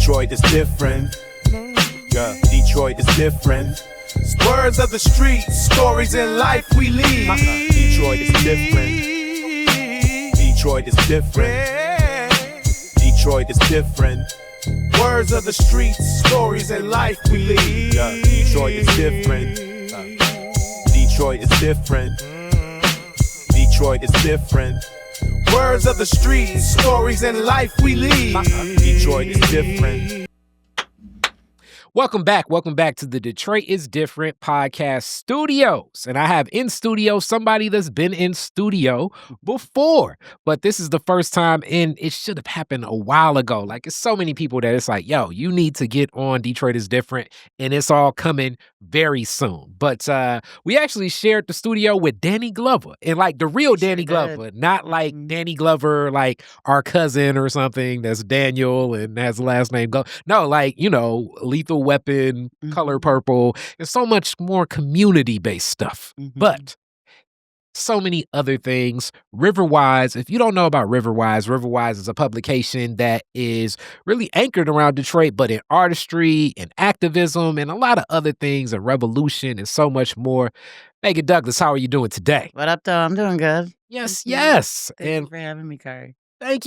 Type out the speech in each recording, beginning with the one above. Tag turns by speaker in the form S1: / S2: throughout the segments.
S1: Detroit is different. Yeah, Detroit is different. Words of the streets, stories in life we lead. Detroit is different. Detroit is different. Detroit is different. Words of the streets, stories in life we lead. Yeah, Detroit is different. Detroit is different. Detroit is different. Words of the streets, stories in life we lead. Detroit is different.
S2: Welcome back to the Detroit is Different podcast studios. And I have in studio somebody that's been in studio before, but this is the first time, and it should have happened a while ago. Like, it's so many people that it's like, yo, you need to get on Detroit is Different, and it's all coming very soon. But we actually shared the studio with Danny Glover, and like the real Danny Glover, not like Danny Glover, like our cousin or something that's Daniel and has the last name Glover. No, like, you know, Lethal Weapon, Color Purple. There's so much more community-based stuff, but so many other things. Riverwise, if you don't know about Riverwise is a publication that is really anchored around Detroit, but in artistry and activism and a lot of other things, and revolution and so much more. Megan Douglas, how are you doing today?
S3: What up, though? I'm doing good.
S2: Yes.
S3: Thank you for having me, Khary.
S2: Thank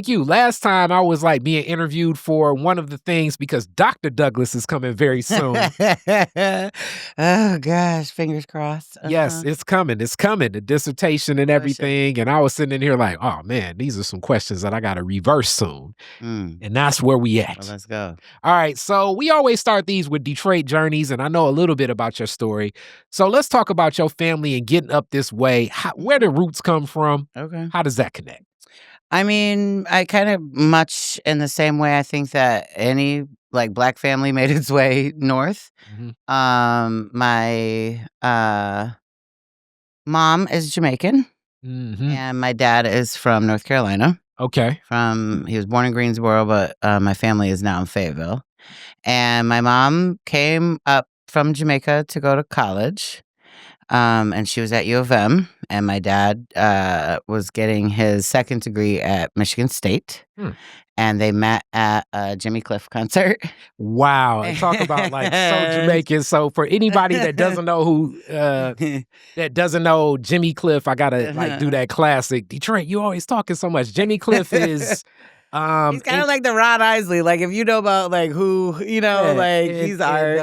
S2: you. Last time I was like being interviewed for one of the things because Dr. Douglas is coming very soon.
S3: Oh, gosh. Fingers crossed.
S2: Yes, it's coming. The dissertation and everything. And I was sitting in here like, oh, man, these are some questions that I got to reverse soon. And that's where we at.
S3: Well, let's go.
S2: All right. So we always start these with Detroit journeys, and I know a little bit about your story. So let's talk about your family and getting up this way. Where the roots come from?
S3: Okay.
S2: How does that connect?
S3: I mean, I kind of much in the same way I think that any like Black family made its way north. My mom is Jamaican, and my dad is from North Carolina.
S2: Okay.
S3: He was born in Greensboro, but my family is now in Fayetteville. And my mom came up from Jamaica to go to college. And she was at U of M, and my dad was getting his second degree at Michigan State. And they met at a Jimmy Cliff concert.
S2: Wow. And talk about like so Jamaican. So for anybody that doesn't know Jimmy Cliff, I gotta like do that classic. Detroit, you always talking so much. Jimmy Cliff is
S3: he's kind of like the Ron Isley. Like, if you know about like who, you know, he's art,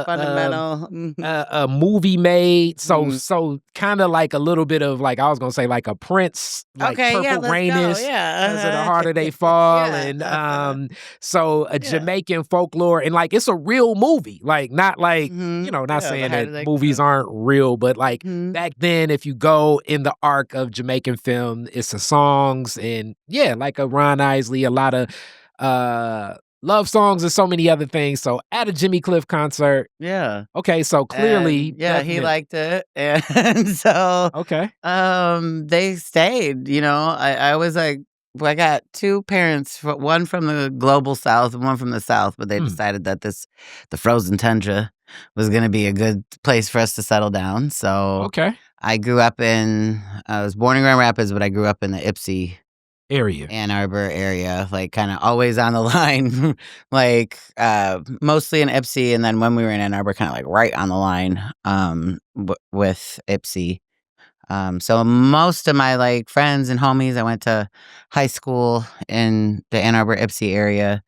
S3: fundamental.
S2: A movie made, so kind of like a little bit of like, I was gonna say like a Prince, like Purple Rain is, As of the harder they fall, and so a Jamaican folklore, and like it's a real movie, like not like you know, not saying that movies aren't real, but like back then, if you go in the arc of Jamaican film, it's the songs and like a Ron Isley, a lot of love songs and so many other things. So at a Jimmy Cliff concert.
S3: Yeah.
S2: Okay, so clearly
S3: he liked it. And so they stayed, you know. I was like, I got two parents, one from the global south and one from the south, but they decided that the frozen tundra was going to be a good place for us to settle down. So I was born in Grand Rapids, but I grew up in the Ipsy
S2: area,
S3: Ann Arbor area, like kind of always on the line, like mostly in Ipsy, and then when we were in Ann Arbor, kind of like right on the line with Ipsy. So most of my like friends and homies, I went to high school in the Ann Arbor Ipsy area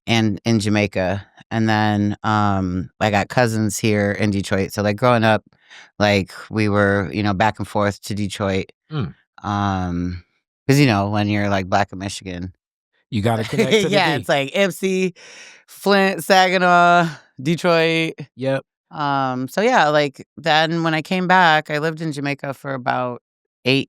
S3: and in Jamaica, and then I got cousins here in Detroit. So like growing up, like we were, you know, back and forth to Detroit. Because, you know, when you're like Black in Michigan,
S2: you got to connect to the beat.
S3: It's like Ipsy, Flint, Saginaw, Detroit.
S2: Yep.
S3: So yeah, like then when I came back, I lived in Jamaica for about 8-9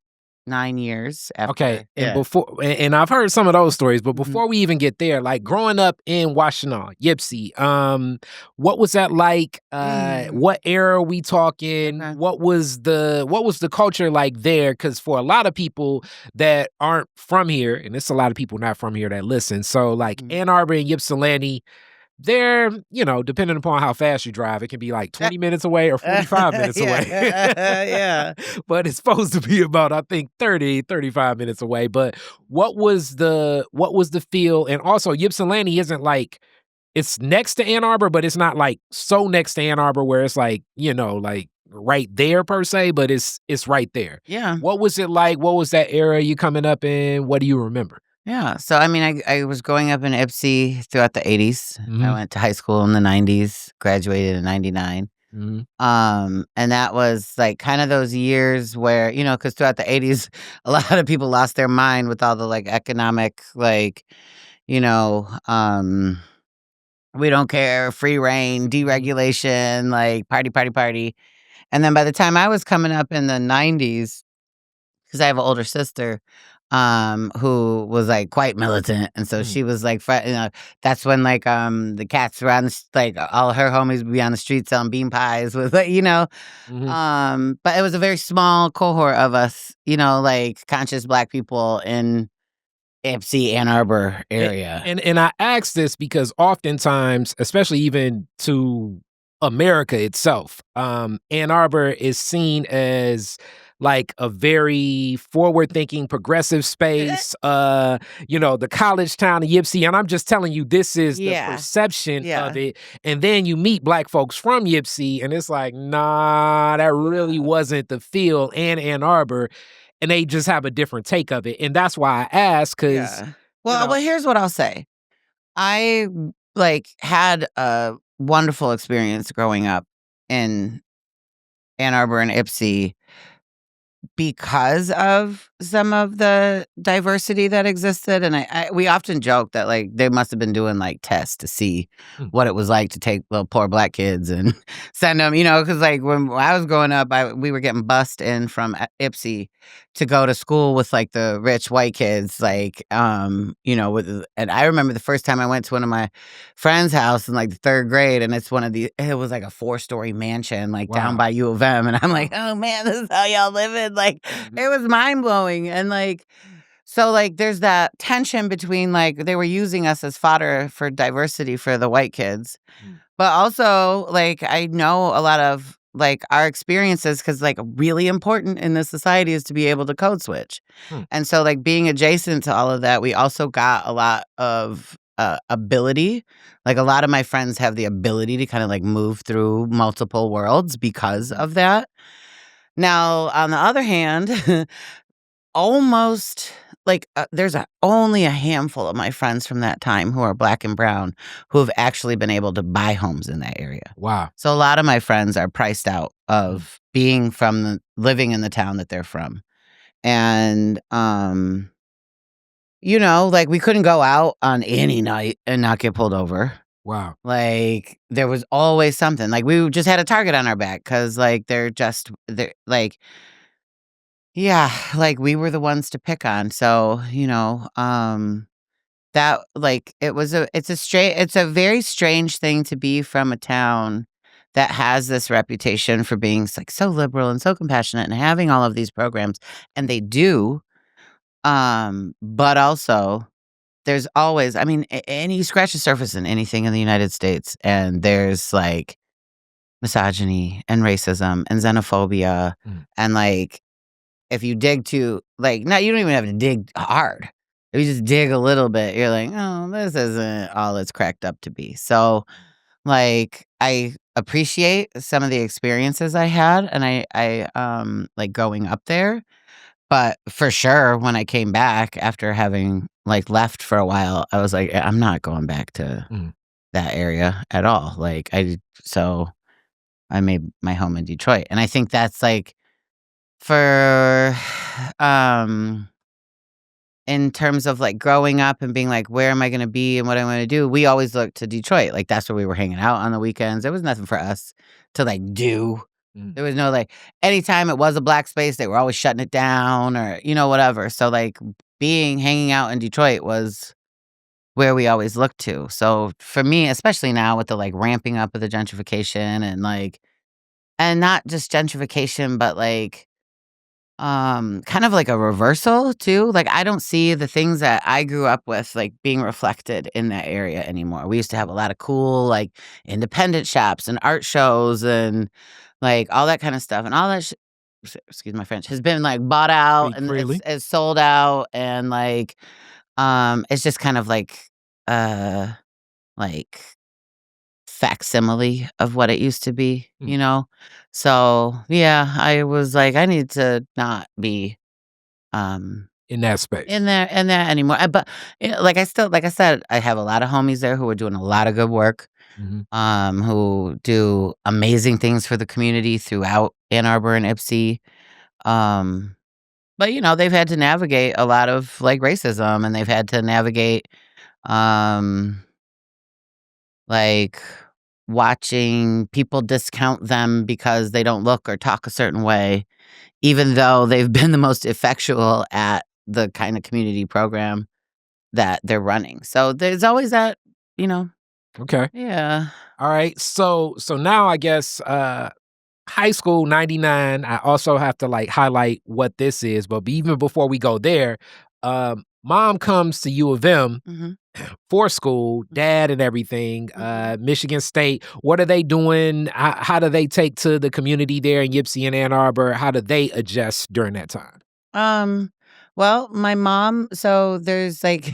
S3: years after.
S2: Okay. And I've heard some of those stories, but before we even get there, like growing up in Washtenaw, Yipsy, what was that like? What era are we talking? What was the culture like there? Because for a lot of people that aren't from here, and it's a lot of people not from here that listen, so like Ann Arbor and Ypsilanti, they're, depending upon how fast you drive, it can be like 20 minutes away or 45 minutes away.
S3: Yeah.
S2: But it's supposed to be about, I think, 30, 35 minutes away. But what was the feel? And also, Ypsilanti isn't like, it's next to Ann Arbor, but it's not like so next to Ann Arbor where it's like, like right there per se, but it's right there.
S3: Yeah.
S2: What was it like? What was that era you coming up in? What do you remember?
S3: Yeah. So, I mean, I was growing up in Ipsy throughout the 80s. I
S2: Mhm.
S3: went to high school in the 90s, graduated in 99.
S2: Mhm.
S3: And that was like kind of those years where, because throughout the 80s, a lot of people lost their mind with all the like economic, like, we don't care, free reign, deregulation, like party, party, party. And then by the time I was coming up in the 90s, because I have an older sister who was like quite militant, and so she was like that's when like the cats were on like all her homies would be on the street selling bean pies with but it was a very small cohort of us, like conscious Black people in Ipsy, Ann Arbor area.
S2: And I ask this because oftentimes, especially even to America itself, Ann Arbor is seen as like a very forward-thinking, progressive space. The college town of Ypsi, and I'm just telling you, this is the perception of it. And then you meet Black folks from Ypsi, and it's like, nah, that really wasn't the feel in Ann Arbor. And they just have a different take of it. And that's why I ask, because
S3: Well, here's what I'll say. I like had a wonderful experience growing up in Ann Arbor and Ipsy because of some of the diversity that existed. And we often joke that like they must have been doing like tests to see what it was like to take little poor Black kids and send them, because like when I was growing up, we were getting bussed in from Ipsy to go to school with like the rich white kids, like, and I remember the first time I went to one of my friend's house in like the 3rd grade, and it was like a 4-story mansion, like down by U of M. And I'm like, oh man, this is how y'all living. Like, it was mind blowing. And like, so like, there's that tension between like, they were using us as fodder for diversity for the white kids. But also, like, I know a lot of like our experiences, because like really important in this society is to be able to code switch. And so like being adjacent to all of that, we also got a lot of ability. Like a lot of my friends have the ability to kind of like move through multiple worlds because of that. Now, on the other hand, almost like there's only a handful of my friends from that time who are Black and brown who have actually been able to buy homes in that area.
S2: Wow.
S3: So a lot of my friends are priced out of being living in the town that they're from. And, like we couldn't go out on any night and not get pulled over.
S2: Wow.
S3: Like there was always something. Like we just had a target on our back because like they're like, yeah, like we were the ones to pick on. So, that like it's a very strange thing to be from a town that has this reputation for being like so liberal and so compassionate and having all of these programs, and they do. But also there's always, I mean, and you scratch the surface in anything in the United States, and there's like misogyny and racism and xenophobia, and like if you dig too, like, you don't even have to dig hard. If you just dig a little bit, you're like, oh, this isn't all it's cracked up to be. So, like, I appreciate some of the experiences I had, and I like growing up there. But for sure, when I came back after having like left for a while, I was like, I'm not going back to that area at all. Like, so I made my home in Detroit, and I think that's like for in terms of like growing up and being like, where am I going to be and what I'm going to do? We always looked to Detroit. Like that's where we were hanging out on the weekends. There was nothing for us to like do. There was no like, anytime it was a Black space, they were always shutting it down or, whatever. So like hanging out in Detroit was where we always looked to. So for me, especially now with the like ramping up of the gentrification and like, and not just gentrification, but like, kind of like a reversal too. Like I don't see the things that I grew up with like being reflected in that area anymore. We used to have a lot of cool like independent shops and art shows and like all that kind of stuff, and all that excuse my French, has been like bought out
S2: Speak
S3: and
S2: freely.
S3: it's sold out, and like it's just kind of like facsimile of what it used to be,
S2: Mm.
S3: you know? So yeah, I was like, I need to not be
S2: In that space.
S3: in there anymore. But like I said, I have a lot of homies there who are doing a lot of good work,
S2: Mhm.
S3: who do amazing things for the community throughout Ann Arbor and Ipsy. Um, but they've had to navigate a lot of like racism, and they've had to navigate um like watching people discount them because they don't look or talk a certain way, even though they've been the most effectual at the kind of community program that they're running. So there's always that, you know.
S2: Okay.
S3: Yeah.
S2: All right. So now I guess high school 99. I also have to like highlight what this is, but even before we go there, mom comes to U of M
S3: Hmm.
S2: for school, dad and everything,
S3: Hmm.
S2: Michigan State. What are they doing? How do they take to the community there in Ypsi and Ann Arbor? How do they adjust during that time?
S3: Um, well, my mom, so there's like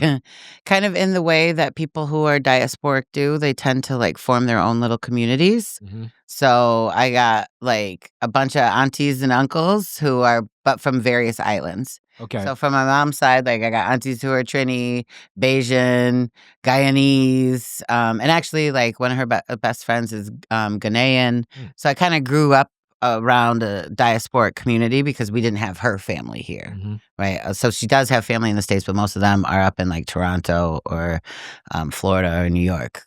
S3: kind of in the way that people who are diasporic do, they tend to like form their own little communities.
S2: Mhm.
S3: So I got like a bunch of aunties and uncles who are, but from various islands.
S2: Okay.
S3: So from my mom's side, like I got aunties who are Trini, Bajan, Guyanese, and actually like one of her best friends is Ghanaian.
S2: Mm.
S3: So I kind of grew up around a diasporic community because we didn't have her family here,
S2: Mhm.
S3: right? So she does have family in the States, but most of them are up in like Toronto or Florida or New York.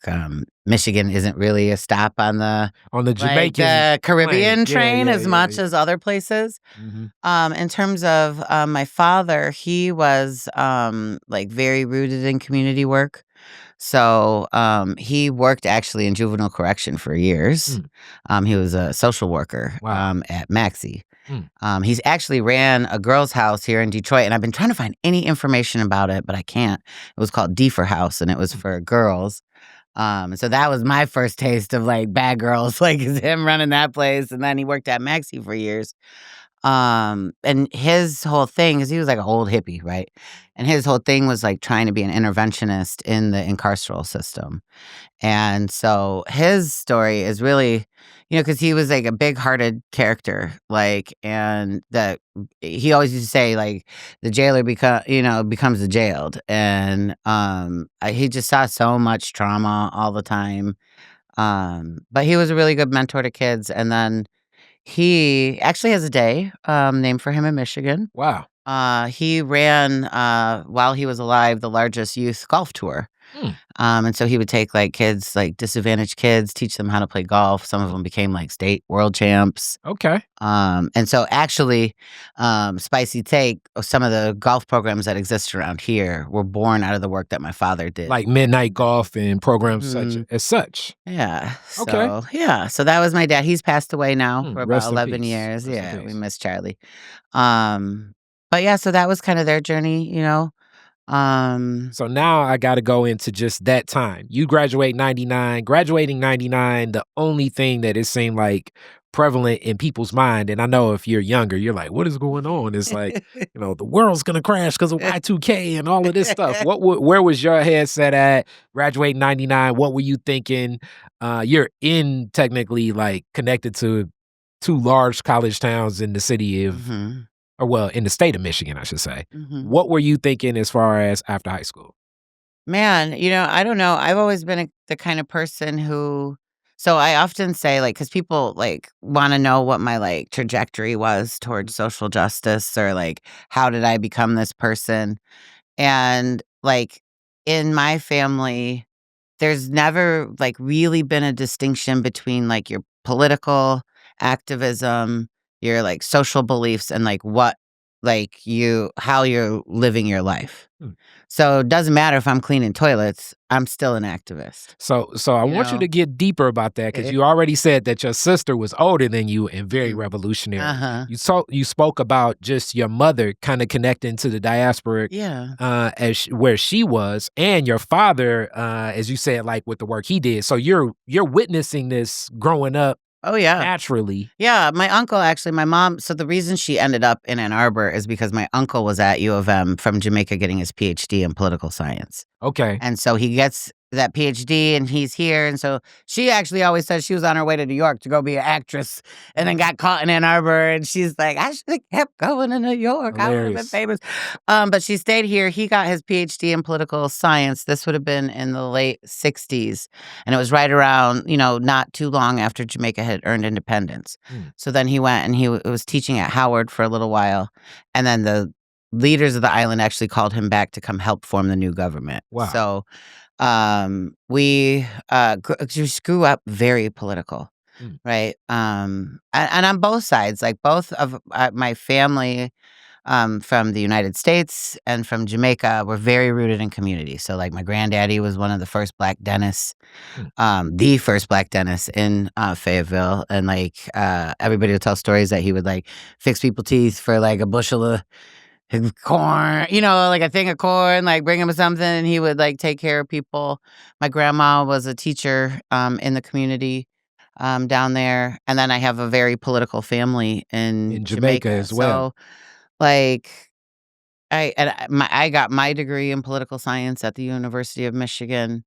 S3: Michigan isn't really a stop on the
S2: On the
S3: like
S2: Jamaican
S3: the Caribbean
S2: plane. Yeah,
S3: train
S2: yeah,
S3: as
S2: yeah,
S3: much
S2: yeah.
S3: as other places.
S2: Mhm.
S3: In terms of my father, he was like very rooted in community work. So he worked actually in juvenile correction for years.
S2: Mm.
S3: He was a social worker
S2: Wow.
S3: at Maxie.
S2: Mm.
S3: He's actually ran a girls' house here in Detroit, and I've been trying to find any information about it, but I can't. It was called Deefer House, and it was for girls. And so that was my first taste of like bad girls, like is him running that place, and then he worked at Maxie for years. And his whole thing is he was like an old hippie, right? And his whole thing was like trying to be an interventionist in the incarceral system. And so his story is really, because he was like a big-hearted character, like, and that he always used to say like the jailer becomes the jailed, and he just saw so much trauma all the time. But he was a really good mentor to kids, and then he actually has a day named for him in Michigan.
S2: Wow.
S3: He ran while he was alive the largest youth golf tour.
S2: Mm.
S3: And so he would take like kids, like disadvantaged kids, teach them how to play golf. Some of them became like state world champs.
S2: Okay.
S3: And so actually, Spicy Take, some of the golf programs that exist around here were born out of the work that my father did.
S2: Like midnight golf and programs
S3: Mhm.
S2: as such.
S3: Yeah.
S2: Okay.
S3: So yeah. So that was my dad. He's passed away now for about
S2: Rest in
S3: 11
S2: peace.
S3: years.
S2: Rest in
S3: Yeah, we
S2: peace.
S3: miss Charlie. Um, but yeah, so that was kind of their journey.
S2: So now I got to go into just that time. You graduating 99, the only thing that it seemed like prevalent in people's mind. And I know if you're younger, you're like, what is going on? It's like, the world's going to crash because of Y2K and all of this stuff. Where was your headset at graduating 99? What were you thinking? You're in technically like connected to two large college towns in the city of,
S3: Mhm.
S2: or well, in the state of Michigan, I should say.
S3: Mhm.
S2: What were you thinking as far as after high school?
S3: Man, I don't know. I've always been the kind of person who, so I often say, like, because people like want to know what my like trajectory was towards social justice, or like, how did I become this person? And like, in my family, there's never like really been a distinction between like your political activism, your like social beliefs, and like what like how you're living your life.
S2: Hmm.
S3: So it doesn't matter if I'm cleaning toilets, I'm still an activist.
S2: So I
S3: You
S2: want you
S3: know?
S2: to get deeper about that because
S3: Eh,
S2: you already said that your sister was older than you and very revolutionary.
S3: Uh-huh.
S2: You spoke about just your mother kind of connecting to the diaspora
S3: Yeah.
S2: where she was, and your father, as you said, like with the work he did. So you're witnessing this growing up
S3: Oh yeah.
S2: naturally.
S3: Yeah, my uncle actually, my mom, so the reason she ended up in Ann Arbor is because my uncle was at U of M from Jamaica getting his PhD in political science.
S2: Okay.
S3: And so he gets that PhD and he's here. And so she actually always says she was on her way to New York to go be an actress and then got caught in Ann Arbor. And she's like, I should have kept going to New York. I would have been
S2: Hilarious.
S3: famous. But she stayed here. He got his PhD in political science. This would have been in the late 60s. And it was right around, not too long after Jamaica had earned independence. So then he went and he was teaching at Howard for a little while. And then the leaders of the island actually called him back to come help form the new government.
S2: Wow.
S3: So we just grew up very political, right? And on both sides, like both of my family from the United States and from Jamaica were very rooted in community. So like my granddaddy was one of the first black dentists, the first black dentist in Fayetteville. And like everybody would tell stories that he would like fix people's teeth for like a bushel of corn, like a thing of corn, like bring him something and he would like take care of people. My grandma was a teacher in the community down there. And then I have a very political family in
S2: Jamaica as well.
S3: So like I got my degree in political science at the University of Michigan.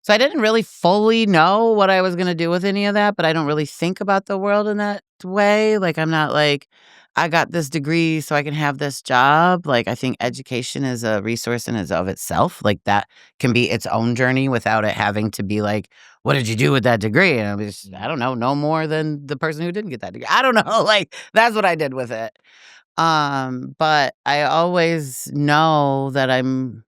S3: So I didn't really fully know what I was going to do with any of that, but I don't really think about the world in that way. Like, I'm not like, I got this degree so I can have this job. Like, I think education is a resource in and of itself. Like, that can be its own journey without it having to be like, what did you do with that degree? And I don't know, no more than the person who didn't get that degree. I don't know. Like, that's what I did with it. But I always know that I'm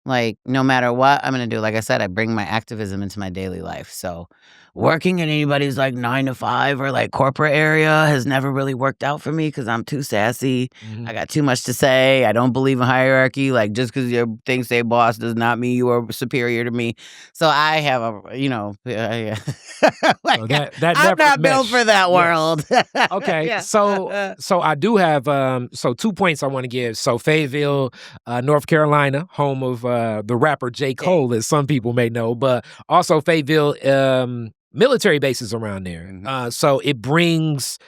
S3: like, no matter what I'm going to do, like I said, I bring my activism into my daily life. So working in anybody's like 9 to 5 or like corporate area has never really worked out for me because I'm too sassy. I got too much to say. I don't believe in hierarchy. Like just because your thing say boss does not mean you are superior to me. So I have like,
S2: So that
S3: I'm
S2: never
S3: not built
S2: meshed.
S3: for that
S2: Yes.
S3: world.
S2: Okay,
S3: Yeah.
S2: so I do have 2 points I want to give. So Fayetteville, North Carolina, home of the rapper J. Cole, as some people may know, but also Fayetteville military bases around there. So it brings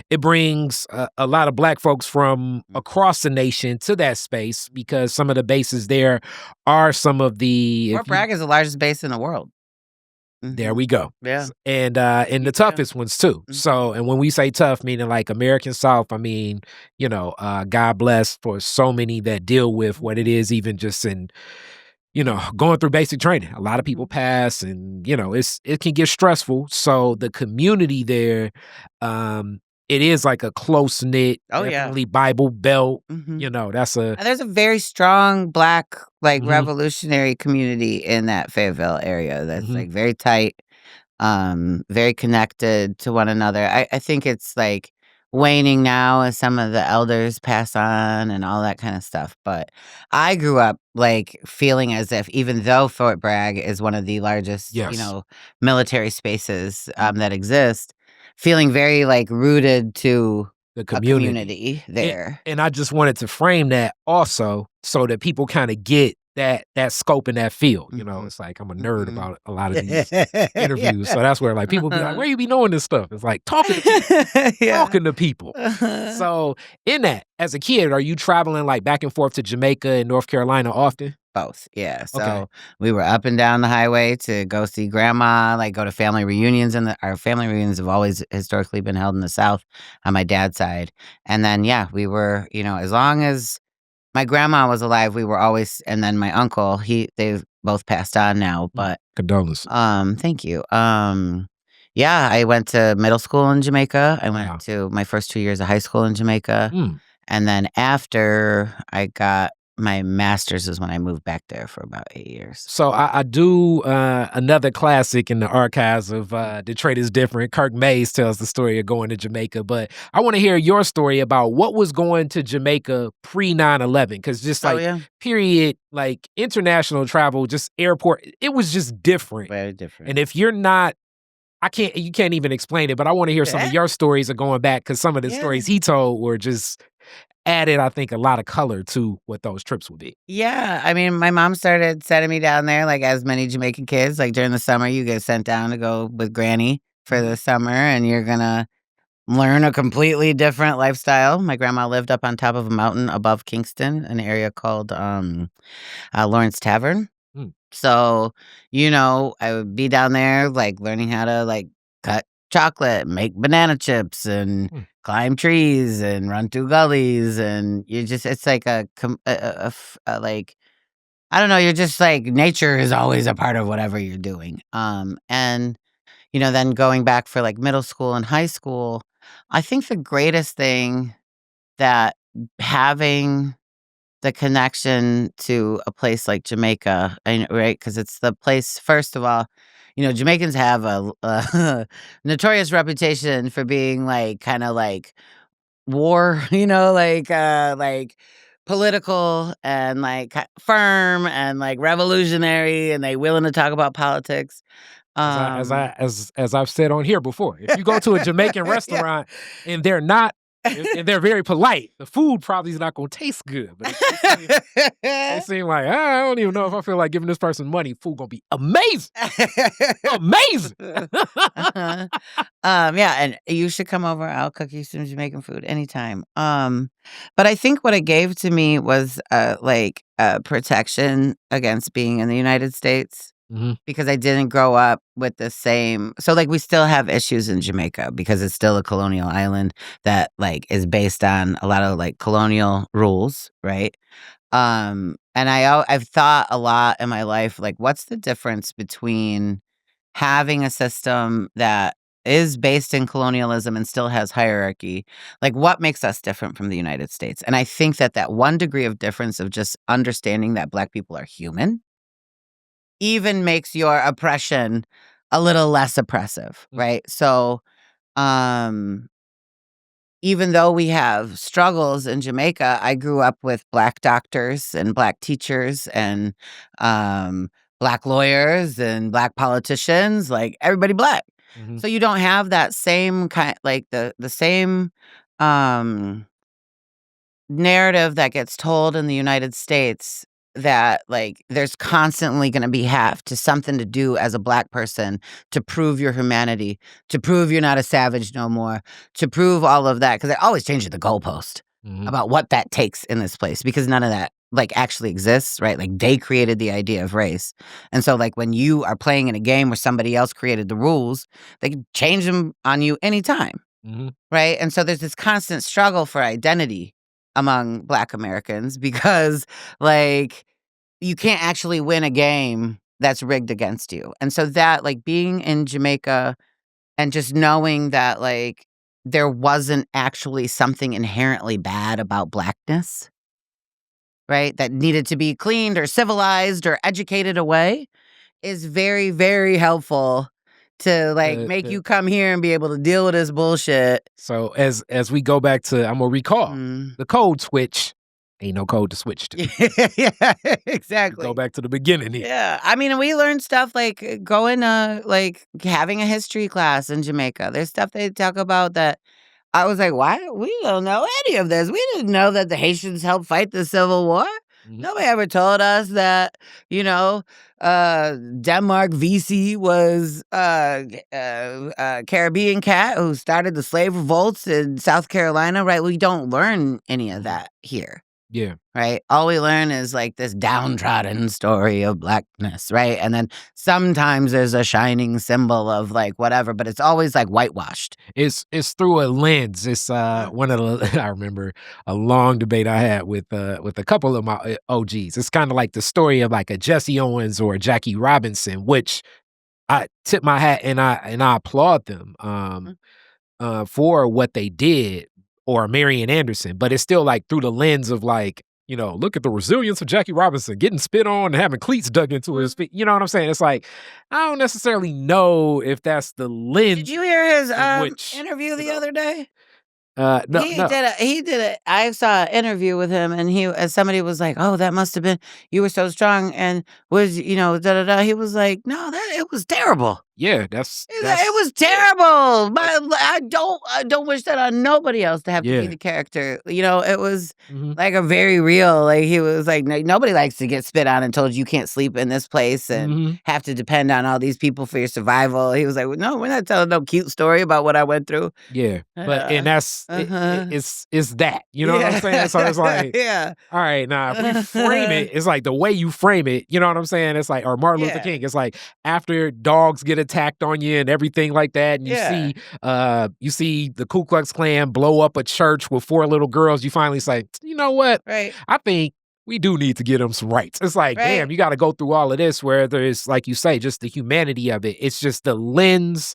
S2: a lot of black folks from across the nation to that space because some of the bases there are some of the
S3: Fort Bragg is the largest base in the world.
S2: There we go.
S3: Yeah.
S2: And the toughest ones too. So, and when we say tough, meaning like American South, I mean, God bless for so many that deal with what it is, even just in, going through basic training. A lot of people pass and, it can get stressful. So the community there, it is like a close-knit, definitely Bible Belt. That's
S3: And there's a very strong black, like revolutionary community in that Fayetteville area that's like very tight, very connected to one another. I think it's like waning now as some of the elders pass on and all that kind of stuff. But I grew up like feeling as if even though Fort Bragg is one of the largest, military spaces that exist, feeling very like rooted to
S2: the
S3: a
S2: community
S3: community there.
S2: And I just wanted to frame that also so that people kind of get that scope and that feel. It's like I'm a nerd about a lot of these interviews. So that's where like people be like, where you be knowing this stuff? It's like talking to people. So in that, as a kid, are you traveling like back and forth to Jamaica and North Carolina often?
S3: Both, yeah. So we were up and down the highway to go see grandma, like go to family reunions. And our family reunions have always historically been held in the South on my dad's side. And then, we were, as long as my grandma was alive, we were always, and then my uncle, they've both passed on now, but.
S2: Condolences.
S3: Thank you. I went to middle school in Jamaica. I went to my first 2 years of high school in Jamaica. And then after I got my master's is when I moved back there for about 8 years.
S2: So I do another classic in the archives of Detroit is Different. Kirk Mays tells the story of going to Jamaica, but I want to hear your story about what was going to Jamaica pre 9/11, because just
S3: Oh,
S2: like
S3: yeah.
S2: period, like international travel, just airport, it was just different.
S3: Very different.
S2: And if you're not, you can't even explain it, but I want to hear some of your stories of going back, because some of the
S3: Yeah.
S2: stories he told were just added, I think, a lot of color to what those trips would be.
S3: Yeah, I mean, my mom started sending me down there, like, as many Jamaican kids, like, during the summer, you get sent down to go with Granny for the summer, and you're gonna learn a completely different lifestyle. My grandma lived up on top of a mountain above Kingston, an area called, Lawrence Tavern.
S2: Mm.
S3: So, I would be down there, like, learning how to, like, cut chocolate, make banana chips, and climb trees, and run through gullies, and it's like like, I don't know, you're just like, nature is always a part of whatever you're doing. And, then going back for, like, middle school and high school, I think the greatest thing that having the connection to a place like Jamaica, right? Because it's the place, first of all, Jamaicans have a notorious reputation for being like kind of like war, like political and like firm and like revolutionary, and they willing to talk about politics.
S2: As I've said on here before, if you go to a Jamaican restaurant and they're not, and they're very polite, the food probably is not going to taste good. But they seem like, I don't even know if I feel like giving this person money. Food going to be amazing, amazing.
S3: Yeah, and you should come over. I'll cook you some Jamaican food anytime. But I think what it gave to me was protection against being in the United States. Because I didn't grow up with the same. So, like, we still have issues in Jamaica because it's still a colonial island that, like, is based on a lot of, like, colonial rules, right? And I've thought a lot in my life, like, what's the difference between having a system that is based in colonialism and still has hierarchy? Like, what makes us different from the United States? And I think that one degree of difference of just understanding that Black people are human even makes your oppression a little less oppressive, right? So, even though we have struggles in Jamaica, I grew up with Black doctors and Black teachers and Black lawyers and Black politicians, like everybody Black. So you don't have that same kind, like the same narrative that gets told in the United States, that like there's constantly going to be something to do as a Black person to prove your humanity, to prove you're not a savage no more, to prove all of that, because they're always changing the goalpost about what that takes in this place, because none of that like actually exists, right? Like, they created the idea of race, and so like when you are playing in a game where somebody else created the rules, they can change them on you anytime, right? And so there's this constant struggle for identity among Black Americans, because like you can't actually win a game that's rigged against you. And so that, like, being in Jamaica and just knowing that like there wasn't actually something inherently bad about Blackness, right, that needed to be cleaned or civilized or educated away, is very, very helpful to like make you come here and be able to deal with this bullshit.
S2: So as we go back to, I'm gonna recall the code switch. Ain't no code to switch to.
S3: Yeah, exactly.
S2: Go back to the beginning here.
S3: Yeah, I mean, we learned stuff like going like having a history class in Jamaica. There's stuff they talk about that I was like, why? We don't know any of this. We didn't know that the Haitians helped fight the Civil War. Nobody ever told us that, Denmark VC was a Caribbean cat who started the slave revolts in South Carolina, right? We don't learn any of that here.
S2: Yeah.
S3: Right? All we learn is like this downtrodden story of Blackness, right? And then sometimes there's a shining symbol of like whatever, but it's always like whitewashed.
S2: It's through a lens. It's one of the I remember a long debate I had with a couple of my OGs. It's kind of like the story of like a Jesse Owens or a Jackie Robinson, which I tip my hat and I applaud them for what they did, or Marian Anderson, but it's still like through the lens of like look at the resilience of Jackie Robinson getting spit on and having cleats dug into his feet. You know what I'm saying? It's like, I don't necessarily know if that's the lens.
S3: Did you hear his
S2: which,
S3: interview the other day?
S2: No.
S3: He did it. I saw an interview with him, and somebody was like, "Oh, that must have been you were so strong," and was da da da. He was like, "No, it was terrible.
S2: Yeah,
S3: It was terrible. I don't wish that on nobody else to have to be the character. It was like a very real. Like he was like, nobody likes to get spit on and told you can't sleep in this place and have to depend on all these people for your survival. He was like, well, no, we're not telling no cute story about what I went through.
S2: Yeah, and that's it's that. You know what I'm saying? So it's like,
S3: yeah.
S2: All right, now if we frame it, it's like the way you frame it. You know what I'm saying? It's like, or Martin Luther King. It's like after dogs get attacked on you and everything like that, and you see the Ku Klux Klan blow up a church with 4 little girls, you finally say, you know what?
S3: Right.
S2: I think we do need to give them some rights. It's like, damn, you got to go through all of this where there's, like you say, just the humanity of it. It's just the lens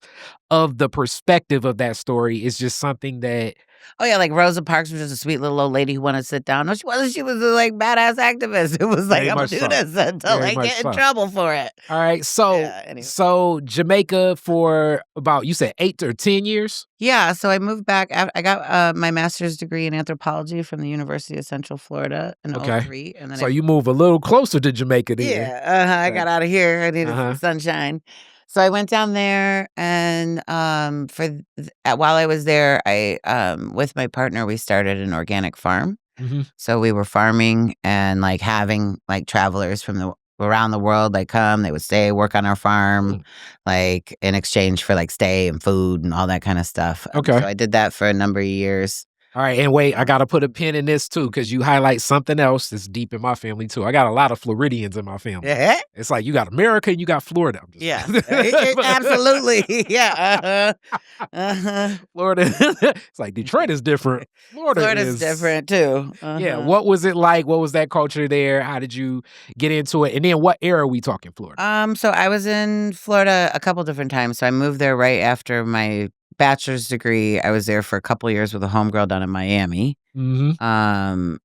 S2: of the perspective of that story is just something that.
S3: Oh, yeah, like Rosa Parks was just a sweet little old lady who wanted to sit down. No, she wasn't. She was a badass activist. It was like, I'm going to do this until I get in trouble for it.
S2: All right, so Jamaica for about, you said 8 or 10 years?
S3: Yeah, so I moved back. I got my master's degree in anthropology from the University of Central Florida in 2003. And then
S2: so you move a little closer to Jamaica then.
S3: Yeah, I got out of here. I needed some sunshine. So I went down there, and while I was there, I with my partner we started an organic farm. So we were farming and like having like travelers from around the world like come. They would stay, work on our farm, like in exchange for like stay and food and all that kind of stuff. So I did that for a number of years.
S2: All right, and wait, I got to put a pin in this too, because you highlight something else that's deep in my family too. I got a lot of Floridians in my family.
S3: Yeah.
S2: It's like you got America and you got Florida.
S3: Absolutely. Yeah.
S2: Florida. It's like Detroit is different.
S3: Florida's different too.
S2: Yeah. What was it like? What was that culture there? How did you get into it? And then what era are we talking Florida?
S3: So I was in Florida a couple different times. So I moved there right after my bachelor's degree. I was there for a couple of years with a homegirl down in Miami. And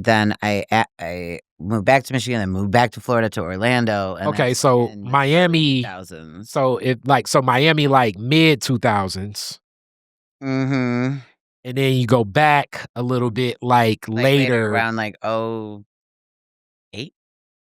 S3: then I moved back to Michigan and moved back to Florida to Orlando. And
S2: so Miami. So Miami like mid 2000s. And then you go back a little bit like later
S3: around like 08.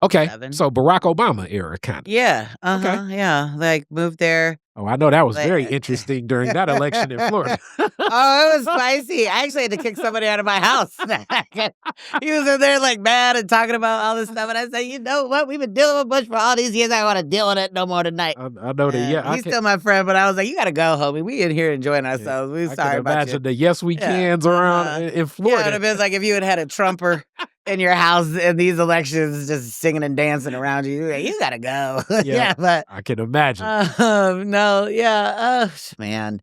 S2: Okay.
S3: 7.
S2: So Barack Obama era kind of.
S3: Yeah. Yeah. Like moved there.
S2: Oh, I know that was very interesting during that election in Florida.
S3: It was spicy. I actually had to kick somebody out of my house. He was in there like mad and talking about all this stuff. And I said, you know what? We've been dealing with Bush for all these years. I don't want to deal with it no more tonight.
S2: I know that. Yeah.
S3: He's still my friend, but I was like, you got to go, homie. We in here enjoying ourselves. We sorry about you.
S2: Imagine the yes we cans around in Florida.
S3: Yeah, it would have been like if you had a Trumper in your house in these elections, just singing and dancing around you. You gotta go. But
S2: I can imagine.
S3: Man.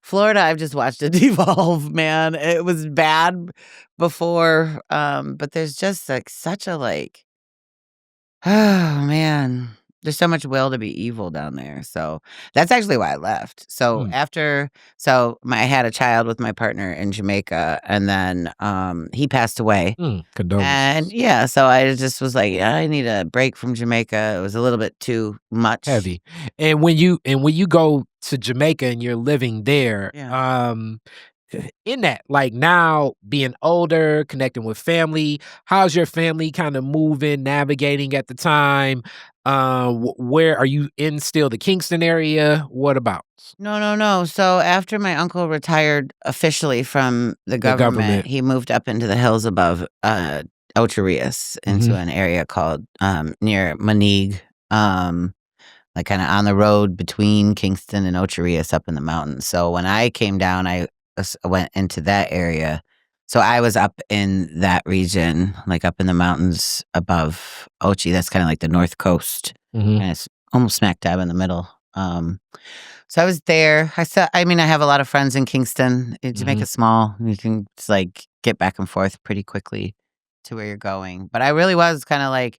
S3: Florida, I've just watched it devolve, man. It was bad before, but there's just like such a like, oh man. There's so much will to be evil down there. So that's actually why I left. So I had a child with my partner in Jamaica, and then he passed away.
S2: Condolences.
S3: And so I just was like, I need a break from Jamaica. It was a little bit too much.
S2: Heavy. And when you go to Jamaica and you're living there, in that, like now being older, connecting with family, how's your family kind of moving, navigating at the time? Where are you in still the Kingston area? What about?
S3: No. So after my uncle retired officially from the government, he moved up into the hills above Ocho Rios into an area called near Manig, like kind of on the road between Kingston and Ocho Rios up in the mountains. So when I came down, I went into that area. So I was up in that region, like up in the mountains above Ochi. That's kind of like the north coast. And it's almost smack dab in the middle. So I was there. I have a lot of friends in Kingston. Jamaica's small. You can just like get back and forth pretty quickly to where you're going. But I really was kind of like,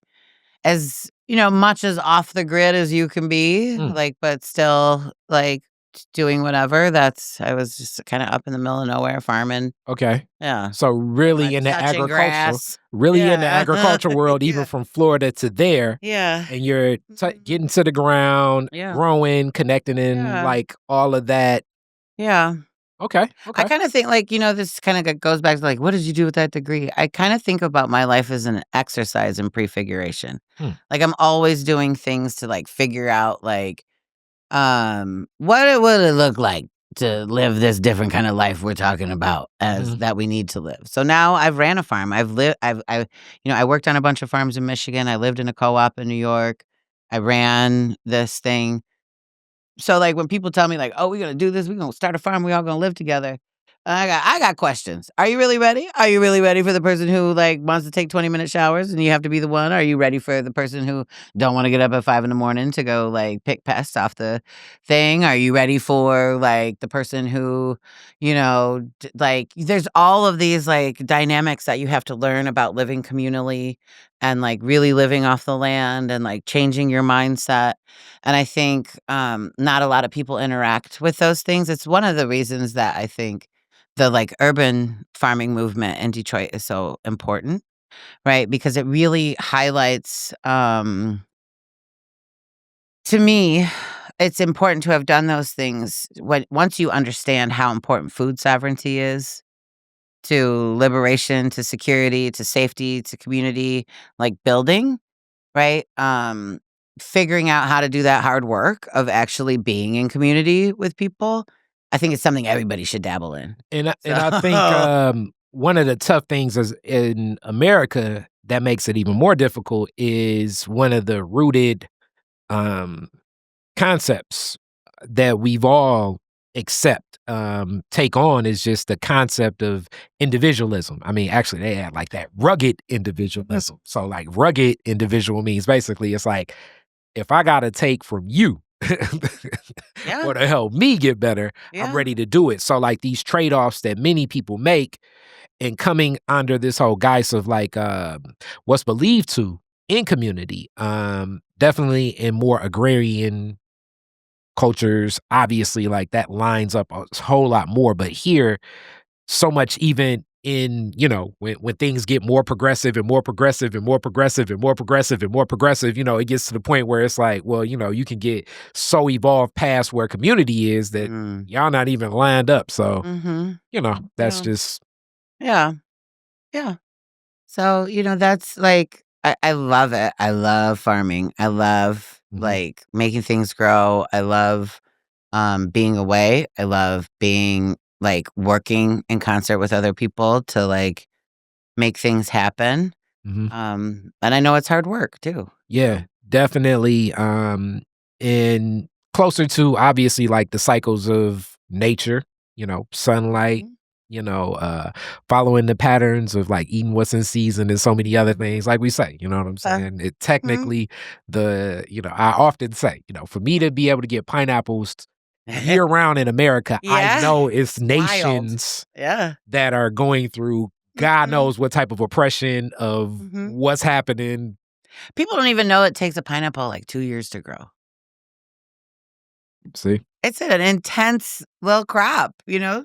S3: as much as off the grid as you can be, like, but still like doing whatever. I was just kind of up in the middle of nowhere farming.
S2: Okay.
S3: Yeah.
S2: So really
S3: Like
S2: in the
S3: touching grass.
S2: really in the
S3: Yeah.
S2: agriculture world, even
S3: Yeah.
S2: from Florida to there,
S3: Yeah.
S2: and you're getting to the ground,
S3: Yeah.
S2: growing, connecting in
S3: Yeah.
S2: like all of that.
S3: Yeah.
S2: Okay.
S3: I kind of think like, this kind of goes back to like, what did you do with that degree? I kind of think about my life as an exercise in prefiguration. Like I'm always doing things to like figure out like, what it would it look like to live this different kind of life we're talking about as that we need to live. So now I've ran a farm. I worked on a bunch of farms in Michigan. I lived in a co-op in New York. I ran this thing. So like when people tell me like, oh, we're gonna do this, we're gonna start a farm, we all gonna live together. I got questions. Are you really ready? Are you really ready for the person who like wants to take 20-minute showers and you have to be the one? Are you ready for the person who don't want to get up at 5 a.m. to go like pick pests off the thing? Are you ready for like the person who, like there's all of these like dynamics that you have to learn about living communally and like really living off the land and like changing your mindset. And I think not a lot of people interact with those things. It's one of the reasons that I think the like urban farming movement in Detroit is so important, right? Because it really highlights, to me, it's important to have done those things once you understand how important food sovereignty is to liberation, to security, to safety, to community, like building, right? Figuring out how to do that hard work of actually being in community with people. I think it's something everybody should dabble in.
S2: And I think one of the tough things is in America that makes it even more difficult is one of the rooted concepts that we've all take on is just the concept of individualism. I mean, actually, they had like that rugged individualism. So like rugged individual means basically it's like if I got to take from you or to help me get better, I'm ready to do it. So like these trade-offs that many people make and coming under this whole guise of like what's believed to in community, definitely in more agrarian cultures, obviously like that lines up a whole lot more. But here, so much even in, when things get more progressive and more progressive and more progressive and more progressive and more progressive, it gets to the point where it's like, well, you can get so evolved past where community is that y'all not even lined up. So, that's just.
S3: Yeah. Yeah. So, that's like, I love it. I love farming. I love like making things grow. I love being away. I love being like working in concert with other people to like make things happen. And I know it's hard work too.
S2: Yeah, definitely. And closer to obviously like the cycles of nature, sunlight, following the patterns of like eating what's in season and so many other things. Like we say, you know what I'm saying? It technically I often say, for me to be able to get pineapples year round in America, I know it's nations that are going through God knows what type of oppression of what's happening.
S3: People don't even know it takes a pineapple like 2 years to grow.
S2: See?
S3: It's an intense little crop,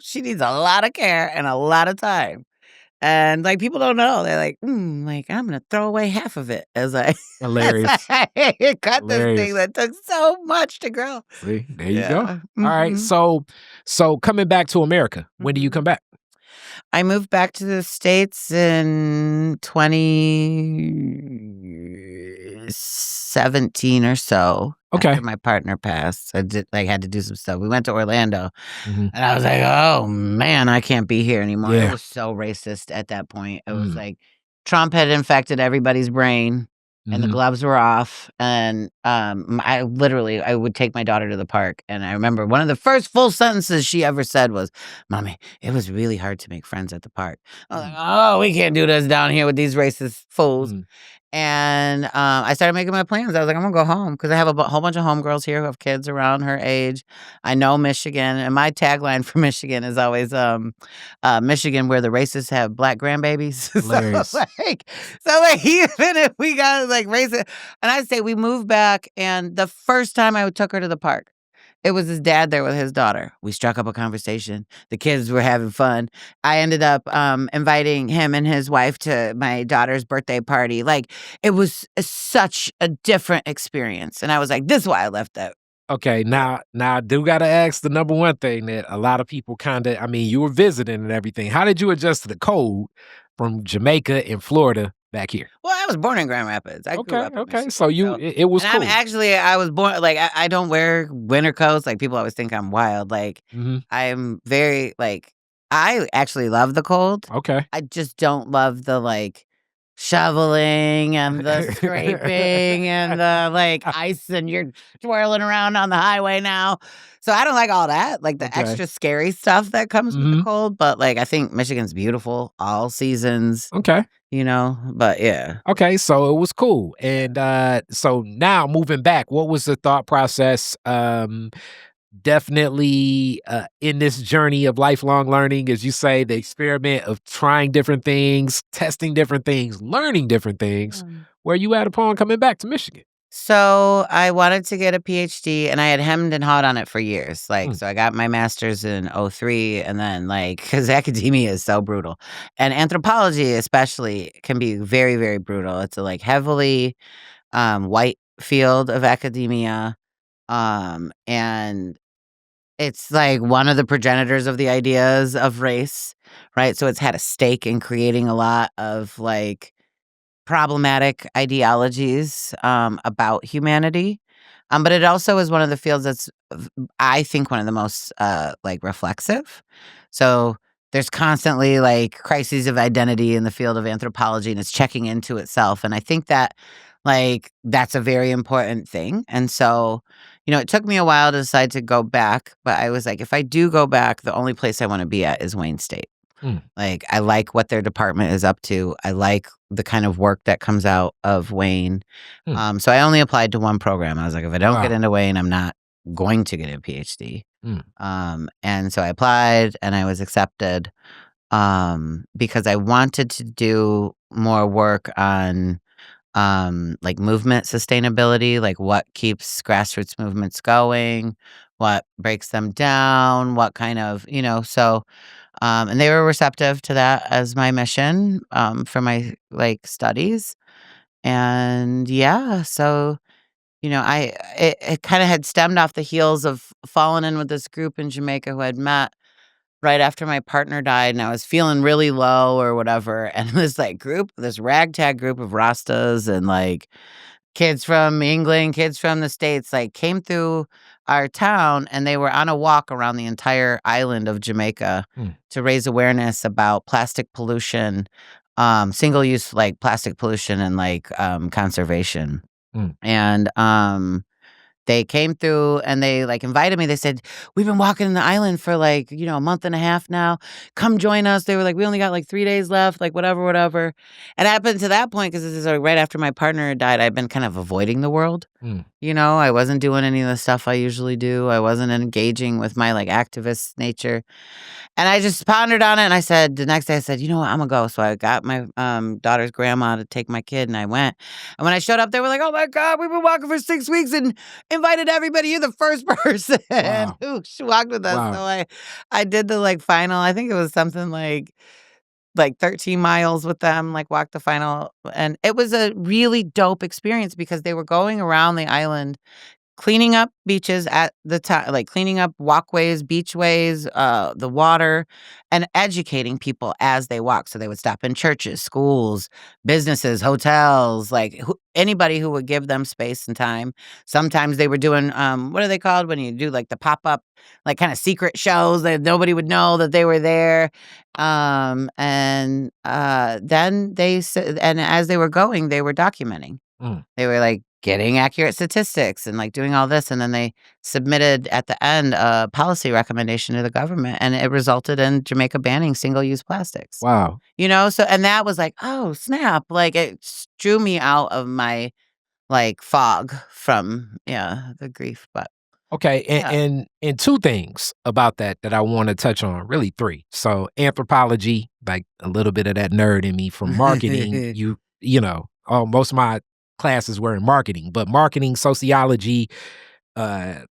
S3: She needs a lot of care and a lot of time. And like people don't know. They're like, like I'm gonna throw away half of it as I
S2: hilarious.
S3: Cut this thing that took so much to grow.
S2: See, there you go. All right. So coming back to America, when do you come back?
S3: I moved back to the States in 2017 or so.
S2: Okay.
S3: After my partner passed. I had to do some stuff. We went to Orlando and I was like, oh man, I can't be here anymore.
S2: Yeah.
S3: It was so racist at that point. It was like Trump had infected everybody's brain and the gloves were off. And I would take my daughter to the park. And I remember one of the first full sentences she ever said was, Mommy, it was really hard to make friends at the park. I was like, oh, we can't do this down here with these racist fools. And I started making my plans. I was like, I'm going to go home because I have a whole bunch of homegirls here who have kids around her age. I know Michigan. And my tagline for Michigan is always Michigan where the racists have black grandbabies. so even if we got like racist. And I'd say we moved back. And the first time I took her to the park, It was his dad there with his daughter. We struck up a conversation. The kids were having fun. I ended up inviting him and his wife to my daughter's birthday party. Like, it was such a different experience. And I was like, this is why I left that.
S2: Okay, now I do gotta ask the number one thing that a lot of people kinda, I mean, you were visiting and everything. How did you adjust to the cold from Jamaica and Florida back here?
S3: Well, I was born in Grand Rapids. I grew up in
S2: Okay.
S3: Michigan,
S2: So it was
S3: and
S2: cool.
S3: I was born, like, I don't wear winter coats. Like, people always think I'm wild. Like,
S2: Mhm.
S3: I'm very, like, I actually love the cold.
S2: Okay.
S3: I just don't love the, like, shoveling and the scraping and the, like, ice, and you're twirling around on the highway now. So I don't like all that, like, the
S2: Okay.
S3: extra scary stuff that comes with the
S2: Mhm.
S3: cold. But, like, I think Michigan's beautiful all seasons,
S2: Okay.
S3: but yeah.
S2: Okay, so it was cool. And so now moving back, what was the thought process? Definitely in this journey of lifelong learning, as you say, the experiment of trying different things, testing different things, learning different things. Where you at upon coming back to Michigan?
S3: So I wanted to get a PhD, and I had hemmed and hawed on it for years. Like,
S2: Mm.
S3: so I got my master's in '03, and then, like, because academia is so brutal, and anthropology especially can be very, very brutal. It's a, like, heavily white field of academia, and it's like one of the progenitors of the ideas of race, right? So it's had a stake in creating a lot of, like, problematic ideologies about humanity. But it also is one of the fields that's, I think, one of the most like, reflexive. So there's constantly, like, crises of identity in the field of anthropology, and it's checking into itself. And I think that, like, that's a very important thing. And so, it took me a while to decide to go back, but I was like, if I do go back, the only place I want to be at is Wayne State.
S2: Mm.
S3: Like, I like what their department is up to. I like the kind of work that comes out of Wayne. So I only applied to one program. I was like, if I don't get
S2: Wow.
S3: into Wayne, I'm not going to get a PhD.
S2: Mm.
S3: And so I applied, and I was accepted because I wanted to do more work on like, movement sustainability, like, what keeps grassroots movements going, what breaks them down, what kind of, so and they were receptive to that as my mission for my, like, studies. And yeah, so, it kind of had stemmed off the heels of falling in with this group in Jamaica who I'd met right after my partner died, and I was feeling really low or whatever. And this ragtag group of Rastas and, like, kids from England, kids from the States, like, came through our town, and they were on a walk around the entire island of Jamaica to raise awareness about plastic pollution, single-use, like, plastic pollution, and, like, conservation. And they came through, and they, like, invited me. They said, we've been walking the island for, like, a month and a half now. Come join us. They were like, we only got, like, 3 days left, like, whatever. And up until that point, because this is, like, right after my partner died, I'd been kind of avoiding the world. I wasn't doing any of the stuff I usually do. I wasn't engaging with my, like, activist nature. And I just pondered on it, and the next day I said, you know what, I'm gonna go. So I got my daughter's grandma to take my kid, and I went. And when I showed up, they were like, oh my God, we've been walking for 6 weeks and invited everybody. You're the first person who walked with us.
S2: Wow.
S3: So I did the, like, final, I think it was something like 13 miles with them, like, walked the final. And it was a really dope experience because they were going around the island cleaning up beaches at the time, like, cleaning up walkways, beachways, the water, and educating people as they walk. So they would stop in churches, schools, businesses, hotels, like, anybody who would give them space and time. Sometimes they were doing, what are they called when you do, like, the pop-up, like, kind of secret shows that nobody would know that they were there. And then and as they were going, they were documenting. They were, like, getting accurate statistics and, like, doing all this, and then they submitted at the end a policy recommendation to the government, and it resulted in Jamaica banning single-use plastics.
S2: Wow.
S3: So, and that was like, oh, snap, like, it drew me out of my, like, fog from, the grief. But
S2: Okay,
S3: yeah.
S2: and two things about that I want to touch on, really three. So anthropology, like, a little bit of that nerd in me from marketing. Most of my classes were in marketing, but marketing, sociology,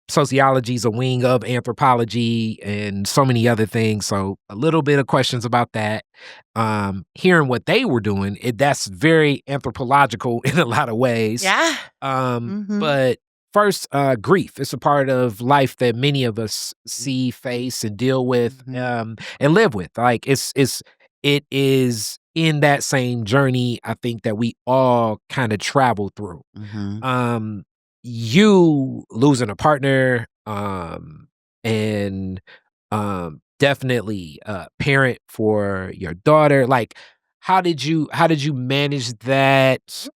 S2: sociology is a wing of anthropology and so many other things. So a little bit of questions about that. Hearing what they were doing, that's very anthropological in a lot of ways.
S3: Yeah. Mhm.
S2: But first, grief. It's a part of life that many of us see, face, and deal with, and live with. Like it is in that same journey, I think, that we all kind of travel through.
S3: Mhm.
S2: You losing a partner, and definitely a parent for your daughter. Like, how did you manage that,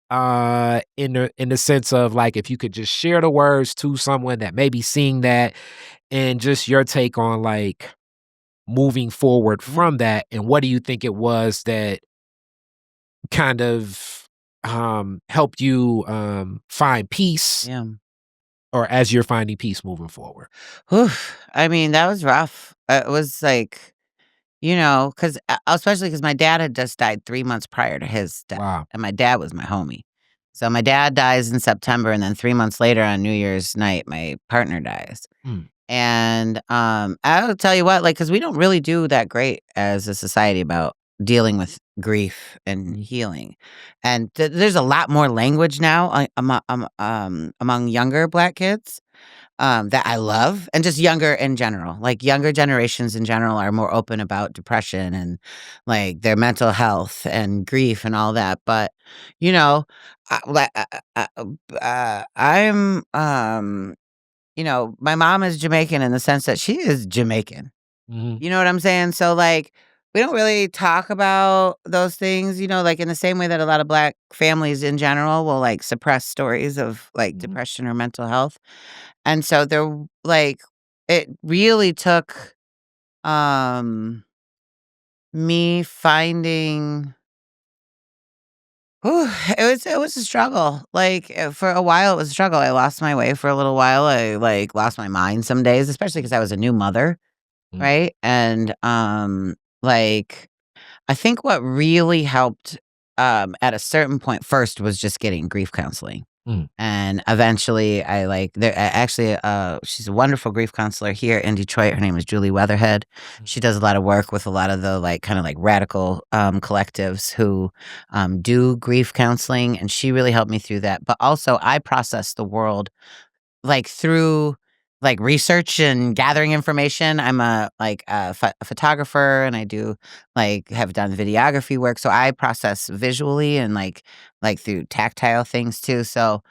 S2: in the sense of, like, if you could just share the words to someone that may be seeing that, and just your take on, like, moving forward from that, and what do you think it was that kind of helped you find peace,
S3: Yeah.
S2: or as you're finding peace moving forward?
S3: Whew. I mean, that was rough. It was like, because especially because my dad had just died 3 months prior to his death,
S2: Wow.
S3: and my dad was my homie. So my dad dies in September, and then 3 months later on New Year's night, my partner dies.
S2: Mm.
S3: And, I'll tell you what, like, because we don't really do that great as a society about dealing with grief and healing. And there's a lot more language now, among younger Black kids, that I love, and just younger in general. Like, younger generations in general are more open about depression and, like, their mental health and grief and all that. But, you know, I'm, my mom is Jamaican in the sense that she is Jamaican.
S2: Mhm.
S3: You know what I'm saying? So, like, we don't really talk about those things, like, in the same way that a lot of Black families in general will, like, suppress stories of, like,
S2: Mhm.
S3: depression or mental health. And so like, it really took, um, me finding Whew, it was a struggle. Like, for a while, it was a struggle. I lost my way for a little while. I, like, lost my mind some days, especially because I was a new mother,
S2: Mm.
S3: right? And, like, I think what really helped, at a certain point first was just getting grief counseling.
S2: Mm.
S3: And eventually I like there actually she's a wonderful grief counselor here in Detroit. Her name is Julie Weatherhead. She does a lot of work with a lot of the like kind of like radical collectives who do grief counseling, and she really helped me through that. But also I process the world like through like research and gathering information. I'm a photographer, and I do like have done videography work, so I process visually and like through tactile things too. So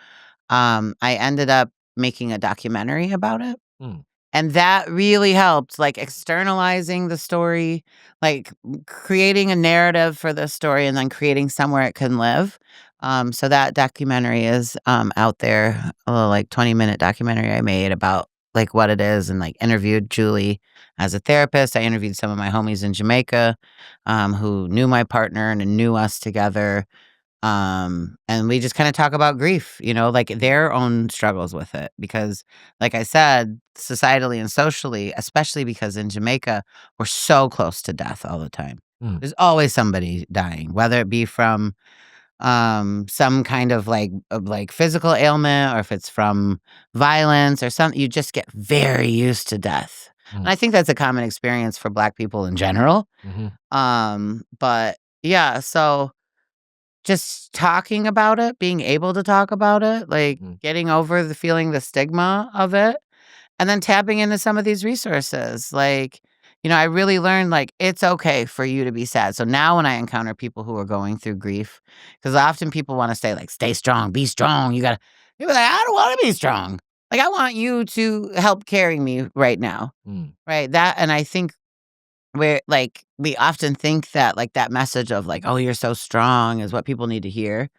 S3: I ended up making a documentary about it.
S2: Mm.
S3: And that really helped, like, externalizing the story, like, creating a narrative for the story and then creating somewhere it can live. So that documentary is, out there, a little, like, 20-minute documentary I made about, like, what it is, and, like, interviewed Julie as a therapist. I interviewed some of my homies in Jamaica, who knew my partner and knew us together. And we just kind of talk about grief, like their own struggles with it. Because, like I said, societally and socially, especially because in Jamaica, we're so close to death all the time.
S2: Mm.
S3: There's always somebody dying, whether it be from some kind of like physical ailment, or if it's from violence or something. You just get very used to death. And
S2: Mm.
S3: I think that's a common experience for Black people in general.
S2: Mhm.
S3: But yeah, so just talking about it, being able to talk about it, like,
S2: Mm.
S3: getting over the stigma of it, and then tapping into some of these resources. Like, I really learned, like, it's okay for you to be sad. So now when I encounter people who are going through grief, because often people wanna say, like, "Stay strong, be strong, you gotta." People are like, "I don't wanna be strong. Like, I want you to help carry me right now."
S2: Mm.
S3: Right? And I think where, like, we often think that, like, that message of, like, "Oh, you're so strong," is what people need to hear,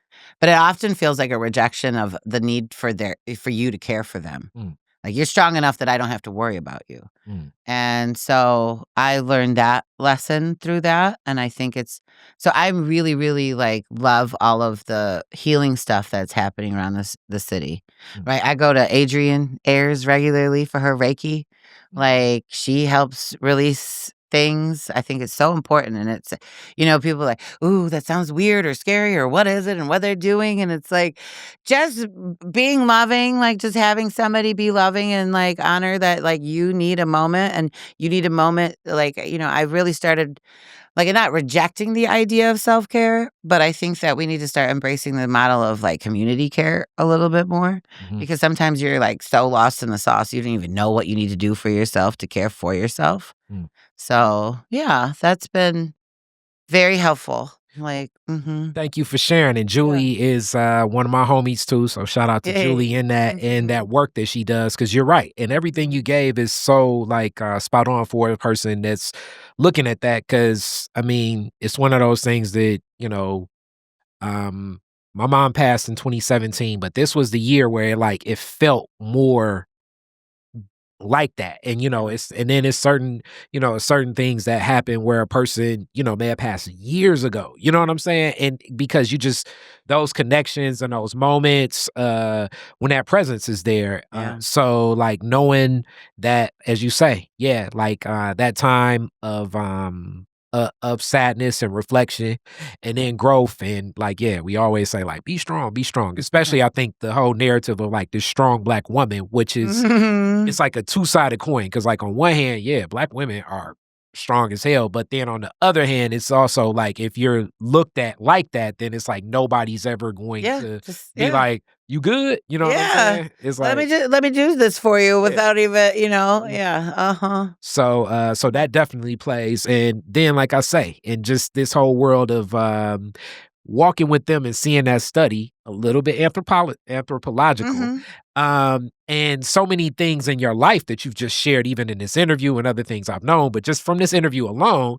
S3: but it often feels like a rejection of the need for you to care for them.
S2: Mm.
S3: Like, "You're strong enough that I don't have to worry about you."
S2: Mm.
S3: And so, I learned that lesson through that, and I think so I really, really, like, love all of the healing stuff that's happening around the city,
S2: Mm.
S3: right? I go to Adrienne Ayers regularly for her Reiki.
S2: Mm.
S3: Like, she helps release things. I think it's so important. And it's, people are like, ooh, that sounds weird or scary or what is it and what they're doing. And it's like just being loving, like just having somebody be loving and like honor that like you need a moment and you need a moment. Like, I really started like not rejecting the idea of self-care, but I think that we need to start embracing the model of like community care a little bit more because sometimes you're like so lost in the sauce, you don't even know what you need to do for yourself to care for yourself. So, yeah, that's been very helpful. Like,
S2: Thank you for sharing. And Julie is one of my homies too. So shout out to Julie in that work that she does. Cause you're right. And everything you gave is so like spot on for a person that's looking at that. Cause I mean, it's one of those things that, my mom passed in 2017, but this was the year where like it felt more like that. And it's certain things that happen where a person, may have passed years ago. You know what I'm saying? And because those connections and those moments, when that presence is there. So like knowing that, as you say, like that time of sadness and reflection and then growth and like we always say like be strong, especially I think the whole narrative of like this strong Black woman, which is it's like a two-sided coin because like on one hand Black women are strong as hell, but then on the other hand it's also like if you're looked at like that, then it's like nobody's ever going to be like you good, you know what I'm saying? It's like
S3: let me do this for you without even
S2: So that definitely plays. And then like I say, in just this whole world of walking with them and seeing that study a little bit anthropological, and so many things in your life that you've just shared, even in this interview and other things I've known, but just from this interview alone,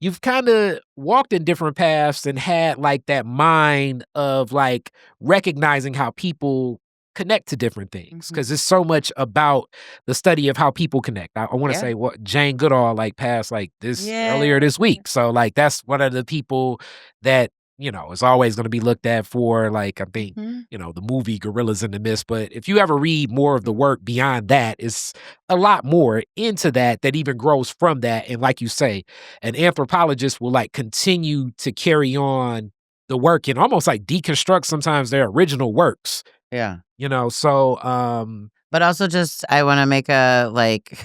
S2: you've kind of walked in different paths and had like that mind of like recognizing how people connect to different things because it's so much about the study of how people connect. I want to say what Jane Goodall like passed like this earlier this week. So like that's one of the people that is always going to be looked at for like I think the movie Gorillas in the Mist. But if you ever read more of the work beyond that, it's a lot more into that even grows from that. And like you say, an anthropologist will like continue to carry on the work and almost like deconstruct sometimes their original works.
S3: Yeah.
S2: So
S3: but also just I want to make a like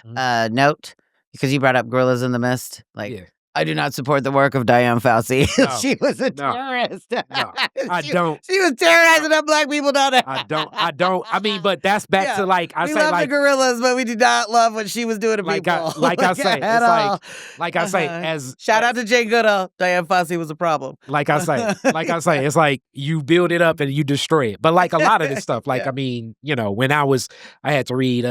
S3: note because you brought up Gorillas in the Mist. Like I do not support the work of Diane Fossey.
S2: No,
S3: she was a terrorist.
S2: No, I don't.
S3: She was terrorizing up Black people down there.
S2: I don't. I mean, but that's back to like I
S3: we
S2: say
S3: love
S2: like
S3: the Gorillas, but we do not love what she was doing to people.
S2: Like I say, it's like I say, as
S3: shout out to Jane Goodall, Diane Fossey was a problem.
S2: Like I say, it's like you build it up and you destroy it. But like a lot of this stuff, like I mean, when I had to read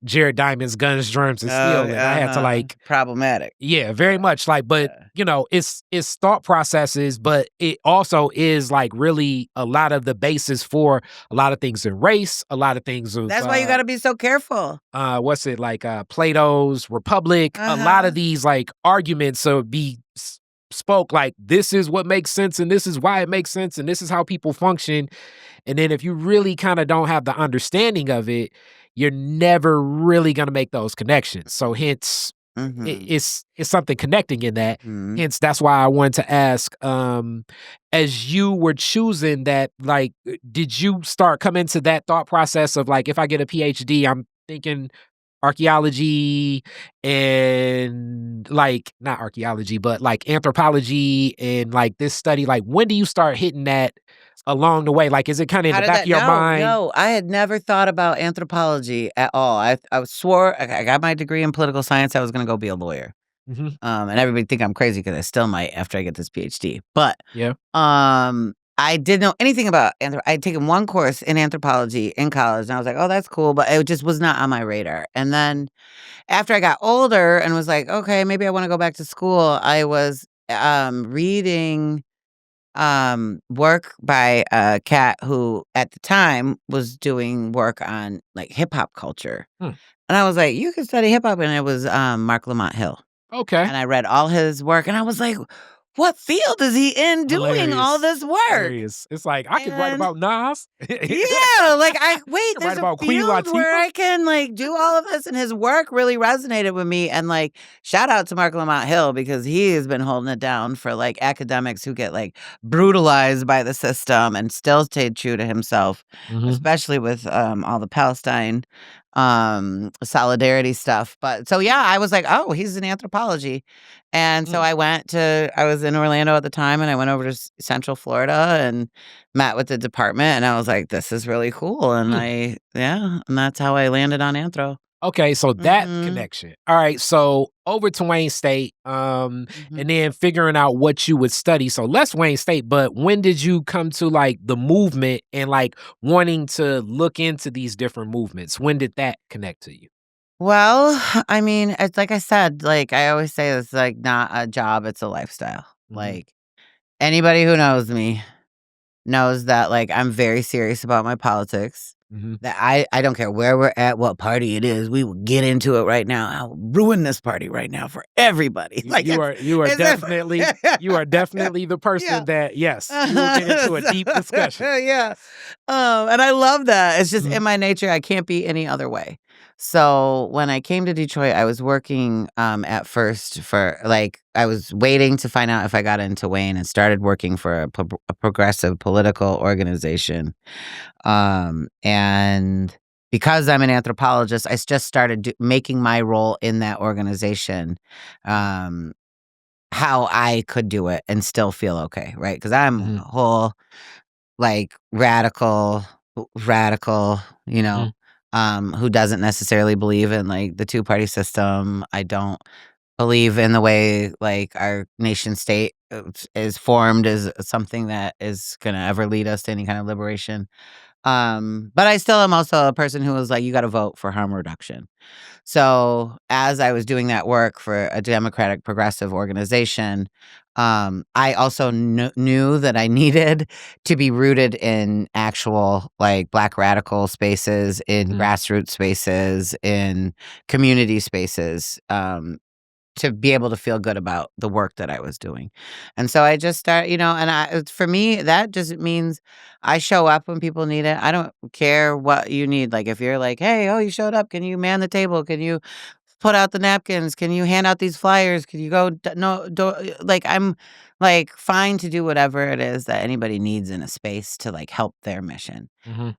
S2: Jared Diamond's Guns, Germs, and Steel, and I had to like
S3: problematic.
S2: Yeah, very much like, but it's thought processes, but it also is like really a lot of the basis for a lot of things in race, a lot of things of
S3: that's why you got to be so careful.
S2: What's it like? Plato's Republic. A lot of these like arguments spoke like this is what makes sense and this is why it makes sense and this is how people function. And then if you really kind of don't have the understanding of it, you're never really going to make those connections. So hence. It's something connecting in that. Hence, that's why I wanted to ask, as you were choosing that, like, did you start coming to that thought process of like, if I get a PhD, I'm thinking archaeology and like, not archaeology, but like anthropology and like this study, like when do you start hitting that along the way? Like, is it kind of in the back of your mind?
S3: No, I had never thought about anthropology at all. I swore I got my degree in political science. I was going to go be a lawyer. And everybody think I'm crazy because I still might after I get this PhD. But I didn't know anything about I'd taken one course in anthropology in college, and I was like, oh, that's cool. But it just was not on my radar. And then after I got older and was like, okay, maybe I want to go back to school, I was reading work by a cat who at the time was doing work on like hip hop culture. And I was like, you can study hip hop. And it was Mark Lamont Hill.
S2: Okay.
S3: And I read all his work and I was like, what field is he in doing all this work?
S2: Hilarious. It's like, I can write about Nas.
S3: Yeah, like there's
S2: write
S3: a
S2: about Queen
S3: field where
S2: Latifah?
S3: I can like do all of this, and his work really resonated with me. And like, shout out to Mark Lamont Hill, because he has been holding it down for like academics who get like brutalized by the system and still stayed true to himself, especially with all the Palestine solidarity stuff. But so yeah, I was like, oh, he's in anthropology. And so I was in Orlando at the time, and I went over to Central Florida and met with the department, and I was like, this is really cool. And and that's how I landed on anthro.
S2: Okay, so that connection. All right, so over to Wayne State, and then figuring out what you would study. So let's Wayne State, but when did you come to like the movement and like wanting to look into these different movements? When did that connect to you?
S3: Well, I mean, it's like I said, like I always say, it's like not a job, it's a lifestyle. Like anybody who knows me knows that like I'm very serious about my politics. That I don't care where we're at, what party it is. We will get into it right now. I'll ruin this party right now for everybody. Like
S2: you are definitely the person that you will get into a deep discussion.
S3: And I love that. It's just in my nature. I can't be any other way. So when I came to Detroit, I was working at first for like I was waiting to find out if I got into Wayne, and started working for a progressive political organization. And because I'm an anthropologist, I just started making my role in that organization how I could do it and still feel okay, right? Because I'm a whole like radical, who doesn't necessarily believe in like the two-party system. I don't believe in the way like our nation state is formed as something that is going to ever lead us to any kind of liberation. But I still am also a person who was like, you got to vote for harm reduction. So as I was doing that work for a Democratic progressive organization, I also knew that I needed to be rooted in actual like Black radical spaces, in grassroots spaces, in community spaces, to be able to feel good about the work that I was doing. And so I just started, and for me, that just means I show up when people need it. I don't care what you need. Like if you're like, hey, you showed up. Can you man the table? Can you put out the napkins? Can you hand out these flyers? Can you go? Like I'm like fine to do whatever it is that anybody needs in a space to like help their mission.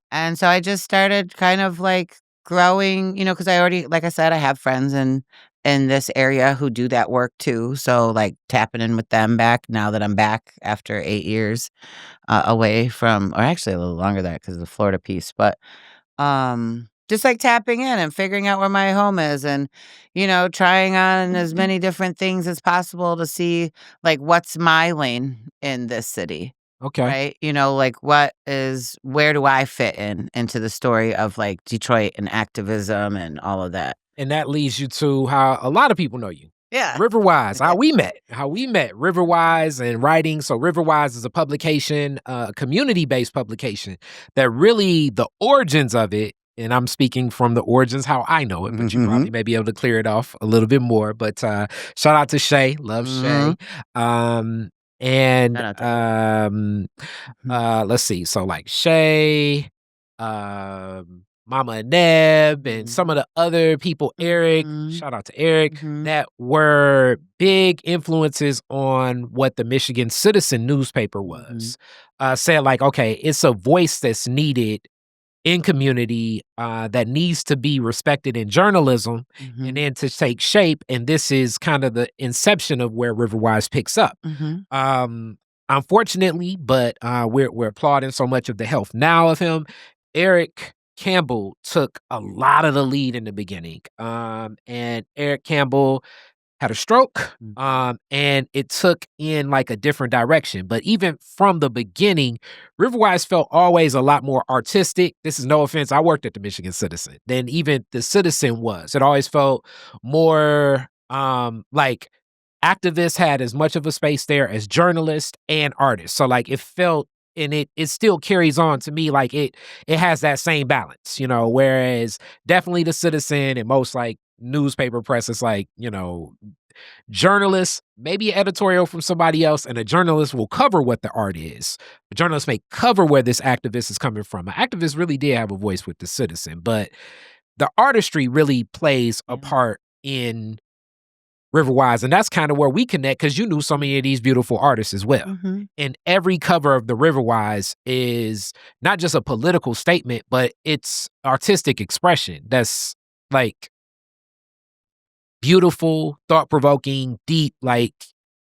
S3: And so I just started kind of like growing, because I already, like I said, I have friends in this area who do that work too. So like tapping in with them back now that I'm back after 8 years away from, or actually a little longer than that because of the Florida piece, but just like tapping in and figuring out where my home is, and trying on as many different things as possible to see like what's my lane in this city.
S2: Okay.
S3: Right. Like where do I fit into the story of like Detroit and activism and all of that?
S2: And that leads you to how a lot of people know you.
S3: Yeah.
S2: Riverwise, how we met, Riverwise and writing. So Riverwise is a publication, a community-based publication that really the origins of it, and I'm speaking from the origins how I know it, but you probably may be able to clear it off a little bit more. But shout out to Shay, love Shay. Let's see. So like Shay, Mama Neb, and some of the other people, Eric, shout out to Eric, that were big influences on what the Michigan Citizen newspaper was. Said like, okay, it's a voice that's needed in community that needs to be respected in journalism and then to take shape. And this is kind of the inception of where Riverwise picks up. Unfortunately, but we're applauding so much of the health now of him. Eric Campbell took a lot of the lead in the beginning. And Eric Campbell had a stroke, and it took in like a different direction. But even from the beginning, Riverwise felt always a lot more artistic. This is no offense. I worked at the Michigan Citizen than even the Citizen was. It always felt more like activists had as much of a space there as journalists and artists. So like it felt, and it still carries on to me like it has that same balance, whereas definitely the Citizen and most like newspaper press is like, journalists, maybe an editorial from somebody else, and a journalist will cover what the art is. A journalist may cover where this activist is coming from. An activist really did have a voice with the citizen, but the artistry really plays a part in Riverwise. And that's kind of where we connect because you knew so many of these beautiful artists as well.
S3: Mm-hmm.
S2: And every cover of the Riverwise is not just a political statement, but it's artistic expression that's like beautiful, thought-provoking, deep, like,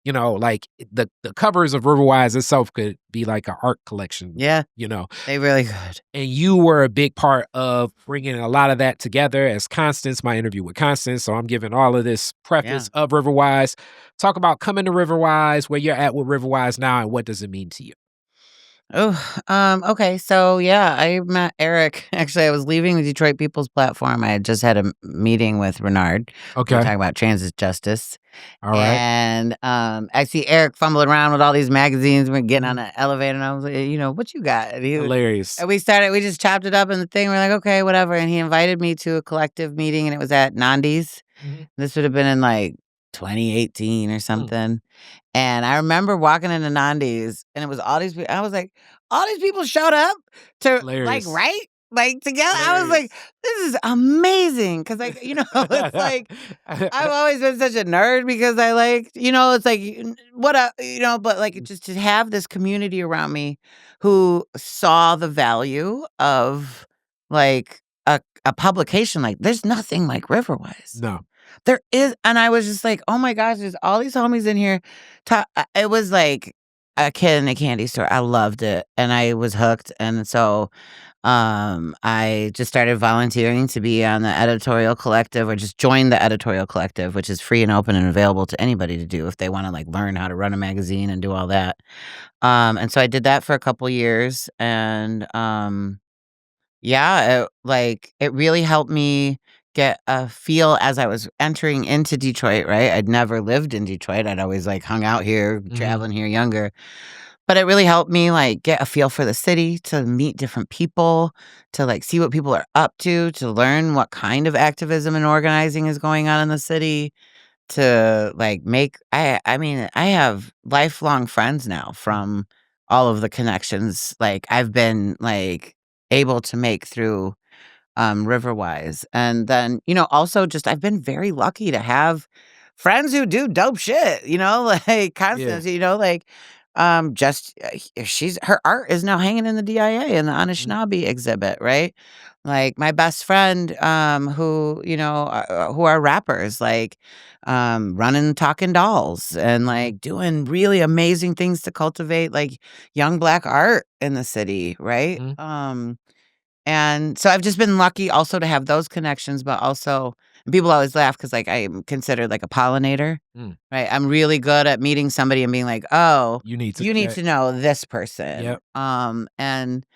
S2: you know, like the covers of Riverwise itself could be like an art collection.
S3: Yeah.
S2: You know.
S3: They really could.
S2: And you were a big part of bringing a lot of that together as Constance, my interview with Constance. So I'm giving all of this preface of Riverwise. Talk about coming to Riverwise, where you're at with Riverwise now, and what does it mean to you?
S3: Okay. So yeah, I met Eric. Actually, I was leaving the Detroit People's Platform. I had just had a meeting with Renard.
S2: Okay.
S3: We were talking about transit justice.
S2: All right.
S3: And I see Eric fumbling around with all these magazines. We're getting on an elevator, and I was like, what you got? And
S2: Hilarious.
S3: And we just chopped it up in the thing. We're like, okay, whatever. And he invited me to a collective meeting, and it was at Nandi's.
S2: Mm-hmm.
S3: This would have been in like 2018 or something. And I remember walking into Nandi's, and it was all these people. I was like, all these people showed up to
S2: Hilarious.
S3: like together. Hilarious. I was like, this is amazing. Cause like, it's like, I've always been such a nerd because I like, it's like, but like just to have this community around me who saw the value of like a publication. Like there's nothing like Riverwise.
S2: No.
S3: There is, and I was just like, oh my gosh, there's all these homies in here. It was like a kid in a candy store. I loved it, and I was hooked. And so I just started volunteering to be on the editorial collective, or just join the editorial collective, which is free and open and available to anybody to do if they want to like learn how to run a magazine and do all that. And so I did that for a couple years, and it really helped me get a feel as I was entering into Detroit, right? I'd never lived in Detroit. I'd always like hung out here, traveling here younger. But it really helped me like get a feel for the city, to meet different people, to like see what people are up to learn what kind of activism and organizing is going on in the city, to like I have lifelong friends now from all of the connections like I've been like able to make through Riverwise. And then, also just I've been very lucky to have friends who do dope shit, like Constance, her art is now hanging in the DIA in the Anishinaabe exhibit, right? Like my best friend, who are rappers, like running Talking Dolls and like doing really amazing things to cultivate like young Black art in the city, right? And so I've just been lucky also to have those connections, but also people always laugh because like I'm considered like a pollinator, right? I'm really good at meeting somebody and being like, oh, you need to know this person.
S2: Yep.
S3: And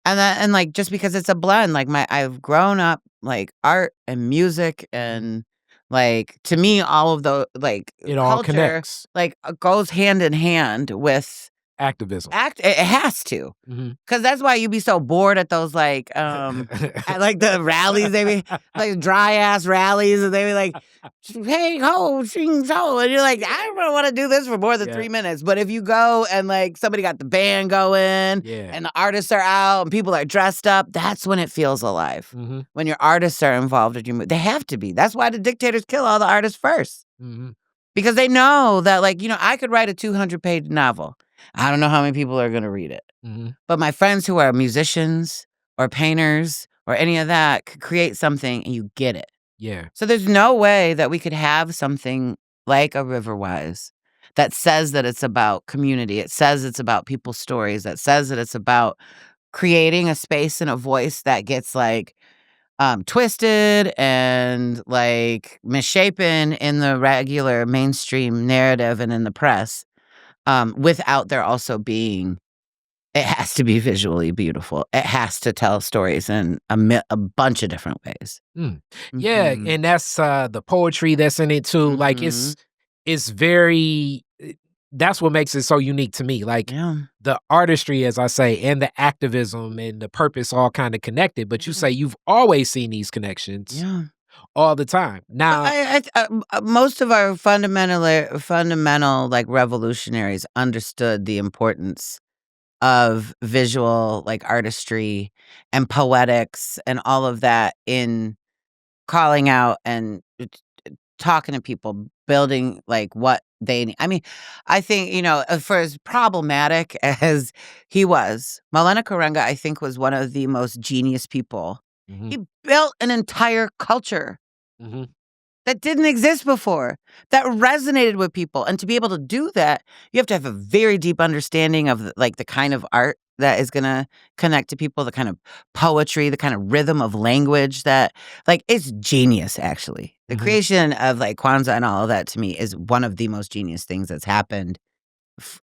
S3: like just because it's a blend, like I've grown up like art and music, and like to me all of the like
S2: it all connects,
S3: like goes hand in hand with
S2: activism.
S3: It has to, because that's why you be so bored at those like at like the rallies. They be like dry ass rallies, and they be like, "Hey ho, sing so," and you're like, "I don't want to do this for more than 3 minutes." But if you go and like somebody got the band going, and the artists are out and people are dressed up, that's when it feels alive. When your artists are involved, they have to be. That's why the dictators kill all the artists first, because they know that like I could write a 200-page novel. I don't know how many people are going to read it. But my friends who are musicians or painters or any of that could create something and you get it.
S2: Yeah.
S3: So there's no way that we could have something like a Riverwise that says that it's about community. It says it's about people's stories. That says that it's about creating a space and a voice that gets like twisted and like misshapen in the regular mainstream narrative and in the press. Without there also being, it has to be visually beautiful. It has to tell stories in a bunch of different ways.
S2: Yeah, and that's the poetry that's in it too. Like it's very. That's what makes it so unique to me. Like the artistry, as I say, and the activism and the purpose all kind of connected. But you say you've always seen these connections.
S3: Yeah.
S2: all the time. Now,
S3: Most of our fundamental like revolutionaries understood the importance of visual like artistry and poetics and all of that in calling out and talking to people, building like what they need. I mean, I think, for as problematic as he was, Maulana Karenga, I think, was one of the most genius people.
S2: Mhm.
S3: He built an entire culture
S2: Mhm.
S3: that didn't exist before, that resonated with people. And to be able to do that, you have to have a very deep understanding of like the kind of art that is going to connect to people, the kind of poetry, the kind of rhythm of language that like it's genius, actually. The
S2: Mhm.
S3: creation of like Kwanzaa and all of that to me is one of the most genius things that's happened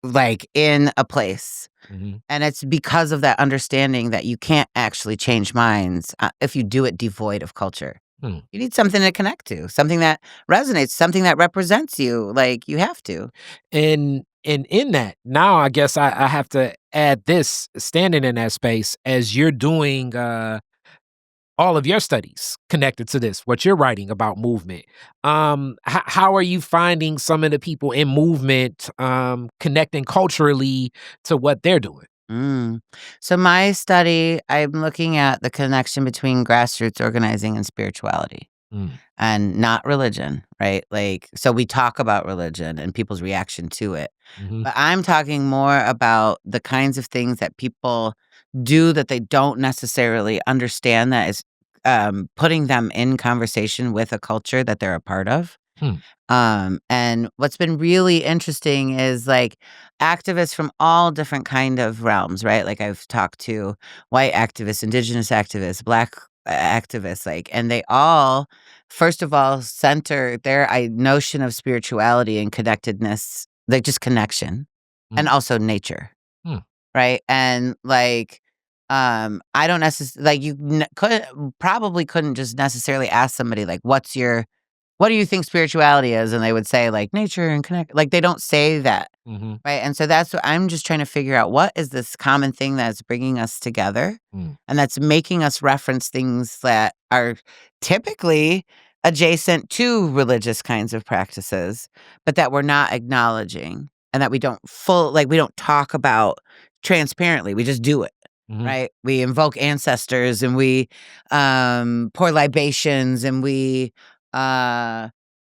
S3: like in a place.
S2: Mhm.
S3: And it's because of that understanding that you can't actually change minds if you do it devoid of culture.
S2: Hmm.
S3: You need something to connect to, something that resonates, something that represents you. Like you have to.
S2: And in that, now I guess I have to add this, standing in that space as you're doing all of your studies connected to this, what you're writing about movement. How are you finding some of the people in movement connecting culturally to what they're doing?
S3: So my study, I'm looking at the connection between grassroots organizing and spirituality.
S2: Mm.
S3: And not religion, right? Like, so we talk about religion and people's reaction to it.
S2: Mhm.
S3: But I'm talking more about the kinds of things that people do that they don't necessarily understand that is putting them in conversation with a culture that they're a part of.
S2: Hmm.
S3: And what's been really interesting is like activists from all different kind of realms, right? Like I've talked to white activists, indigenous activists, black activists, like, and they all, first of all, center their notion of spirituality and connectedness, like just connection, and
S2: Mm.
S3: also nature,
S2: Hmm.
S3: right? And like, I don't necessarily like probably couldn't just necessarily ask somebody like, what do you think spirituality is? And they would say like nature and connect. Like they don't say that.
S2: Mhm.
S3: Right. And so that's what I'm just trying to figure out, what is this common thing that's bringing us together
S2: Mm.
S3: and that's making us reference things that are typically adjacent to religious kinds of practices, but that we're not acknowledging and that we don't talk about transparently. We just do it.
S2: Mhm.
S3: Right. We invoke ancestors and we pour libations and we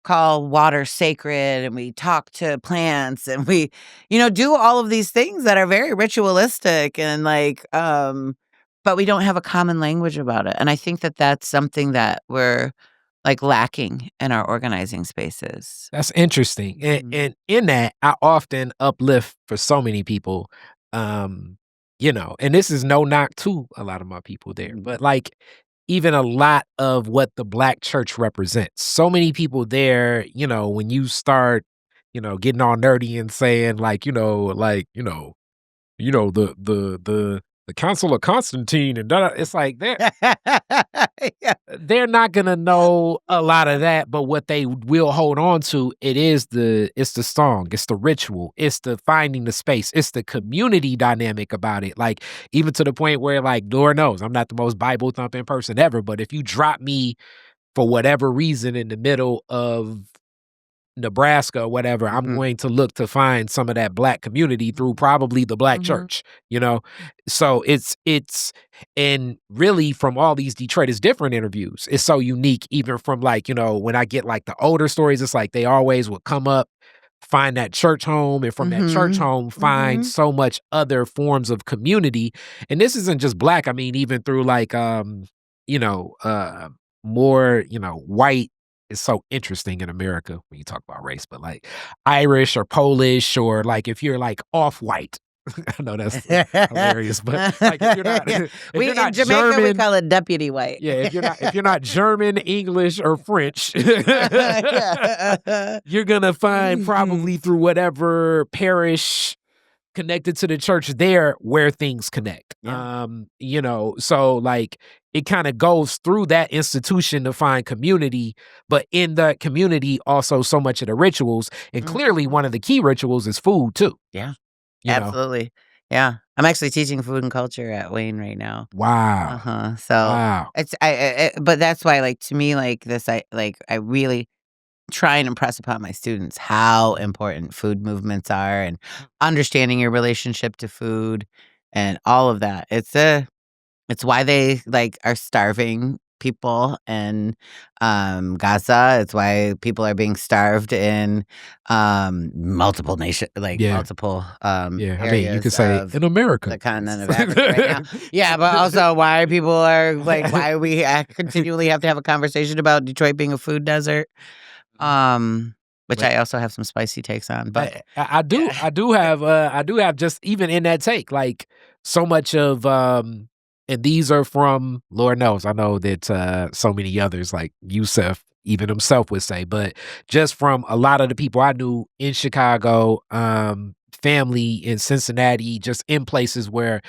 S3: call water sacred and we talk to plants and we do all of these things that are very ritualistic and like but we don't have a common language about it, and I think that that's something that we're like lacking in our organizing spaces.
S2: That's interesting.
S3: Mhm.
S2: And in that, I often uplift for so many people, and this is no knock to a lot of my people there,
S3: Mhm.
S2: but like even a lot of what the Black church represents. So many people there, when you start, getting all nerdy and saying the Council of Constantine and it's like
S3: Yeah.
S2: they're not gonna know a lot of that, but what they will hold on to, it's the song, it's the ritual, it's the finding the space, it's the community dynamic about it. Like even to the point where like Lord knows I'm not the most Bible thumping person ever, but if you drop me for whatever reason in the middle of Nebraska or whatever, I'm
S3: Mhm.
S2: going to look to find some of that Black community through probably the Black
S3: Mhm.
S2: church, So it's and really from all these Detroit is different interviews, it's so unique, even from like, when I get like the older stories, it's like they always would come up, find that church home, and from that church
S3: Mhm.
S2: home, find
S3: Mhm.
S2: so much other forms of community. And this isn't just Black, I mean, even through like, more, white. It's so interesting in America when you talk about race, but like Irish or Polish, or like if you're like off-white, I know that's hilarious, but like if you're not,
S3: Yeah.
S2: if
S3: We
S2: you're
S3: in
S2: not
S3: Jamaica we
S2: German,
S3: call it deputy white.
S2: yeah, if you're not German, English, or French,
S3: Yeah.
S2: you're gonna find
S3: Mhm.
S2: probably through whatever parish connected to the church there where things connect.
S3: Yeah.
S2: So like it kind of goes through that institution to find community, but in that community also so much of the rituals, and clearly
S3: Mhm.
S2: one of the key rituals is food too.
S3: Yeah.
S2: You know.
S3: Absolutely. Yeah. I'm actually teaching food and culture at Wayne right now.
S2: Wow.
S3: So
S2: Wow.
S3: it's but that's why, like, to me, like this, I really try and impress upon my students how important food movements are and understanding your relationship to food and all of that. It's why they like are starving people in Gaza. It's why people are being starved in multiple
S2: Yeah.
S3: multiple
S2: Yeah. I mean, you
S3: areas
S2: could say
S3: of
S2: in America.
S3: the continent of Africa right now. Yeah, but also why people are like why we continually have to have a conversation about Detroit being a food desert. Which
S2: But
S3: I also have some spicy takes on. But
S2: I do
S3: yeah.
S2: I do have just even in that take, like so much of and these are from Lord knows, I know that so many others like Yusef even himself would say, but just from a lot of the people I knew in Chicago, family in Cincinnati, just in places where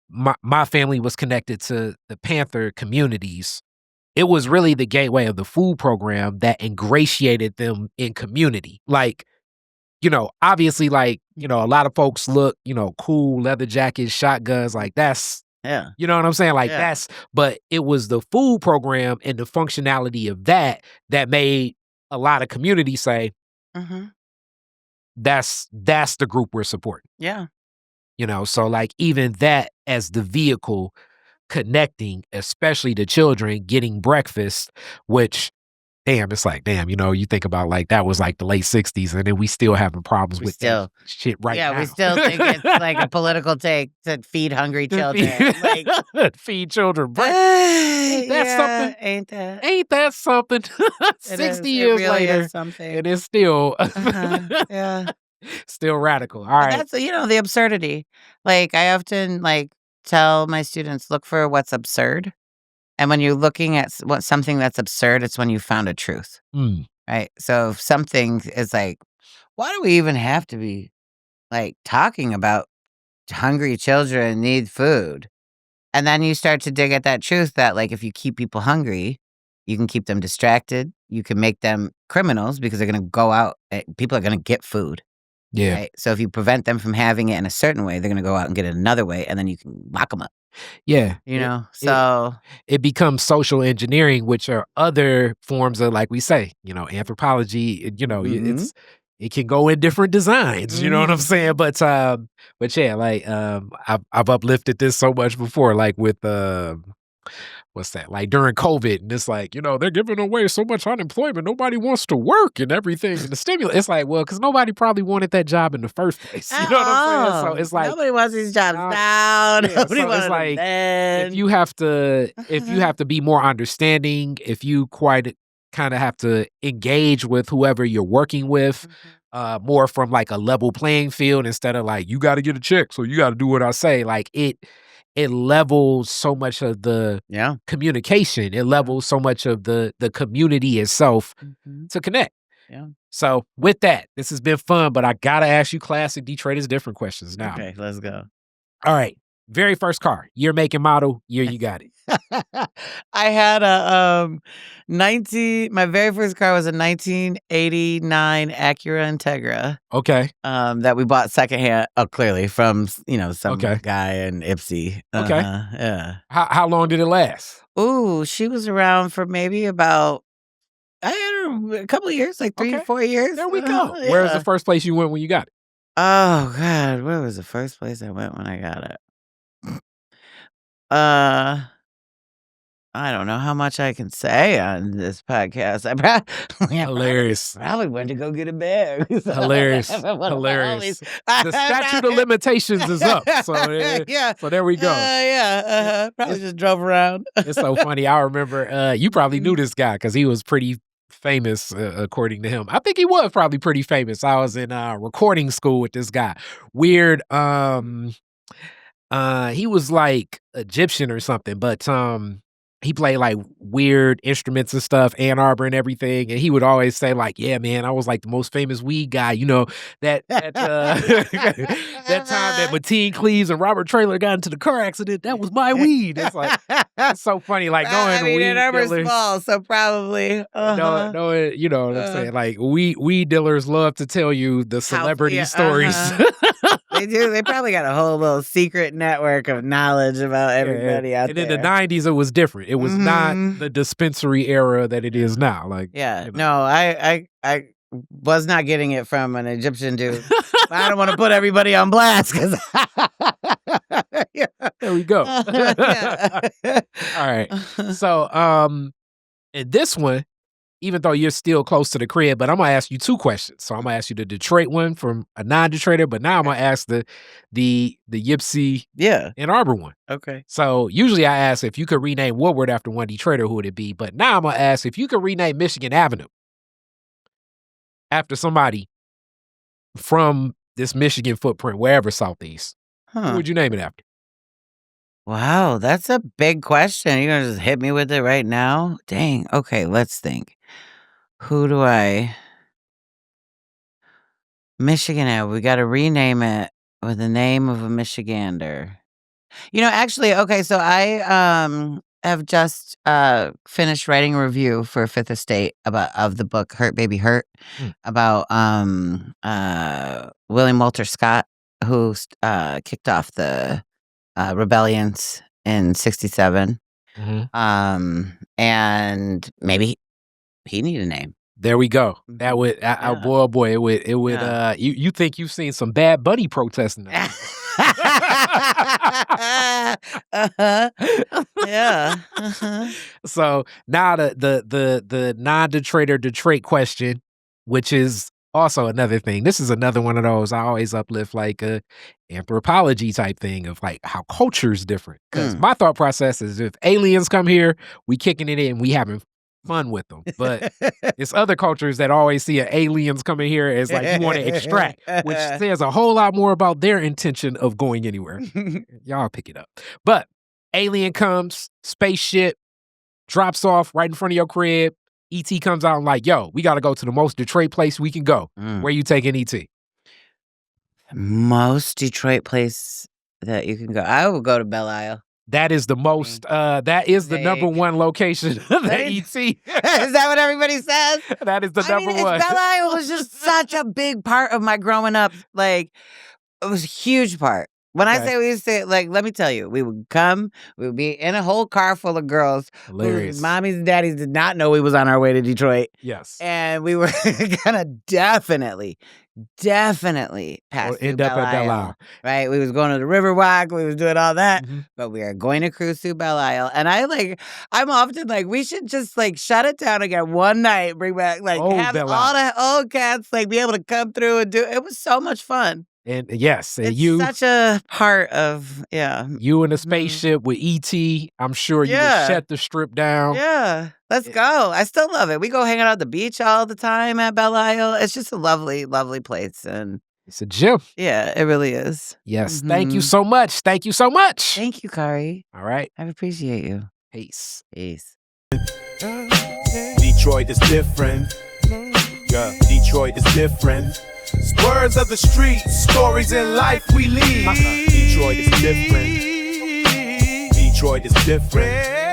S2: my family was connected to the Panther communities. It was really the gateway of the food program that ingratiated them in community. Like, obviously, like, a lot of folks look, cool, leather jackets, shotguns, like that's,
S3: Yeah.
S2: you know what I'm saying? Like
S3: Yeah.
S2: but it was the food program and the functionality of that made a lot of communities say,
S3: Mhm.
S2: that's the group we're supporting.
S3: Yeah.
S2: So like even that as the vehicle connecting, especially the children getting breakfast, which damn, it's like, damn, you think about like that was like the late 60s and then we still having problems
S3: We
S2: with
S3: still
S2: that shit right now.
S3: Yeah, we still think it's like a political take to feed hungry
S2: To
S3: children. Like
S2: feed children breakfast. Ain't that
S3: yeah,
S2: something? Ain't that something?
S3: It
S2: 60
S3: is. It
S2: years
S3: really
S2: later,
S3: is something.
S2: it is still
S3: Yeah.
S2: still radical. All
S3: But
S2: right.
S3: that's, the absurdity. Like, I often, like, tell my students, look for what's absurd. And when you're looking at something that's absurd, it's when you found a truth,
S2: Mm,
S3: right? So if something is like, why do we even have to be, like, talking about hungry children need food? And then you start to dig at that truth that, like, if you keep people hungry, you can keep them distracted. You can make them criminals because they're gonna go out people are gonna get food.
S2: yeah.
S3: Right? So if you prevent them from having it in a certain way, they're gonna go out and get it another way, and then you can lock them up,
S2: Yeah.
S3: So
S2: It becomes social engineering, which are other forms of, like we say, anthropology.
S3: Mhm.
S2: It can go in different designs. You know what I'm saying?
S3: Mhm.
S2: But yeah, like I've uplifted this so much before, like with what's that? Like during COVID, and it's like, they're giving away so much unemployment. Nobody wants to work and everything. And the stimulus, it's like, well, because nobody probably wanted that job in the first place. You know what I'm saying? So it's like
S3: Nobody wants these jobs
S2: now,
S3: now.
S2: yeah,
S3: Nobody
S2: so
S3: wants
S2: it's
S3: them
S2: like
S3: then.
S2: if you have to be more understanding, if you quite kind of have to engage with whoever you're working with, more from like a level playing field instead of like you got to get a check, so you got to do what I say. Like it levels so much of the
S3: Yeah.
S2: communication. It levels so much of the community itself
S3: Mhm.
S2: to connect.
S3: Yeah.
S2: So with that, this has been fun, but I gotta ask you classic Detroit is different questions now.
S3: Okay, let's go.
S2: All right. Very first car, year, make, and model, year you got it.
S3: I had a my very first car was a 1989 Acura Integra.
S2: Okay.
S3: That we bought secondhand, clearly from some
S2: Okay.
S3: guy in Ipsy.
S2: Okay.
S3: Yeah.
S2: How long did it last?
S3: Ooh, she was around for maybe about I don't know, a couple of years, like 3
S2: Okay.
S3: to 4 years.
S2: There we go.
S3: Yeah.
S2: Where was the first place you went when you got it?
S3: Oh God, where was the first place I went when I got it? Uh, I don't know how much I can say on this podcast. I
S2: Hilarious.
S3: probably went to go get a bag.
S2: Hilarious.
S3: Hilarious.
S2: The statute of limitations is up. So,
S3: Yeah.
S2: So there we go.
S3: Probably just drove around.
S2: It's so funny. I remember you probably knew this guy because he was pretty famous, according to him. I think he was probably pretty famous. I was in recording school with this guy. Weird. He was like Egyptian or something, but he played like weird instruments and stuff, Ann Arbor and everything. And he would always say like, yeah, man, I was like the most famous weed guy. That that time that Mateen Cleaves and Robert Traylor got into the car accident, that was my weed. It's like, it's so funny. Like knowing weed
S3: Ann Arbor's
S2: dealers.
S3: small, so probably.
S2: Knowing, you know what I'm saying? Like weed dealers love to tell you the celebrity stories.
S3: They do. They probably got a whole little secret network of knowledge about everybody out
S2: and
S3: there.
S2: in the 90s, it was different. It was not
S3: Mhm.
S2: the dispensary era that it is now. Like,
S3: Yeah.
S2: you know.
S3: No, I was not getting it from an Egyptian dude. I don't want to put everybody on blast because.
S2: There we go.
S3: Yeah.
S2: All right. So, in this one, even though you're still close to the crib, but I'm gonna ask you two questions. So I'm gonna ask you the Detroit one from a non-Detroiter, but now I'm gonna ask the Ipsy
S3: Yeah.
S2: Ann Arbor one.
S3: Okay.
S2: So usually I ask if you could rename Woodward after one Detroiter, who would it be? But now I'm gonna ask if you could rename Michigan Avenue after somebody from this Michigan footprint, wherever southeast. Who
S3: Huh.
S2: would you name it after?
S3: Wow, that's a big question. You're gonna just hit me with it right now? Dang. Okay, let's think. Who do I? Michigan Ave. We got to rename it with the name of a Michigander. Actually, okay. So I have just finished writing a review for Fifth Estate of the book Hurt Baby Hurt about William Walter Scott, who kicked off the rebellions in '67. And maybe he need a name.
S2: There we go. That would,
S3: Yeah.
S2: boy, it would.
S3: Yeah.
S2: You think you've seen some Bad Bunny protesting?
S3: Yeah.
S2: So now the non-Detroiter Detroit question, which is also another thing. This is another one of those I always uplift, like a anthropology type thing of like how culture's different. Because my thought process is if aliens come here, we kicking it in, we having fun with them. But it's other cultures that always see aliens coming here as like you want to extract, which says a whole lot more about their intention of going anywhere. Y'all pick it up. But alien comes, spaceship, drops off right in front of your crib. E.T. comes out and like, yo, we got to go to the most Detroit place we can go. Where you taking E.T.?
S3: Most Detroit place that you can go. I will go to Belle Isle.
S2: That is the most, that is the number one location that E.T.
S3: Is that what everybody says?
S2: That is the number one.
S3: Belle Isle was just such a big part of my growing up. Like, it was a huge part. When I say we used to, like, let me tell you, we would come, we would be in a whole car full of girls.
S2: Hilarious.
S3: Whose mommies and daddies did not know we was on our way to Detroit.
S2: Yes.
S3: And we were gonna definitely pass through
S2: end up at Belle Isle.
S3: Right? We was going to the Riverwise, we was doing all that, but we are going to cruise through Belle Isle. And I'm often like, we should just like shut it down again one night, bring back, like have
S2: Belle
S3: all
S2: Isle.
S3: the old cats like be able to come through and do it. Was so much fun.
S2: And yes, and
S3: It's such a part of,
S2: you in a spaceship with E.T., I'm sure you would shut the strip down.
S3: Yeah, let's go. I still love it. We go hang out at the beach all the time at Belle Isle. It's just a lovely, lovely place. And
S2: it's a gem.
S3: Yeah, it really is.
S2: Yes. Thank you so much. Thank you so much.
S3: Thank you, Khary.
S2: All right.
S3: I appreciate you.
S2: Peace.
S3: Peace.
S1: Detroit is different. Yeah, Detroit is different. Words of the streets, stories in life we lead. Detroit is different. Detroit is different.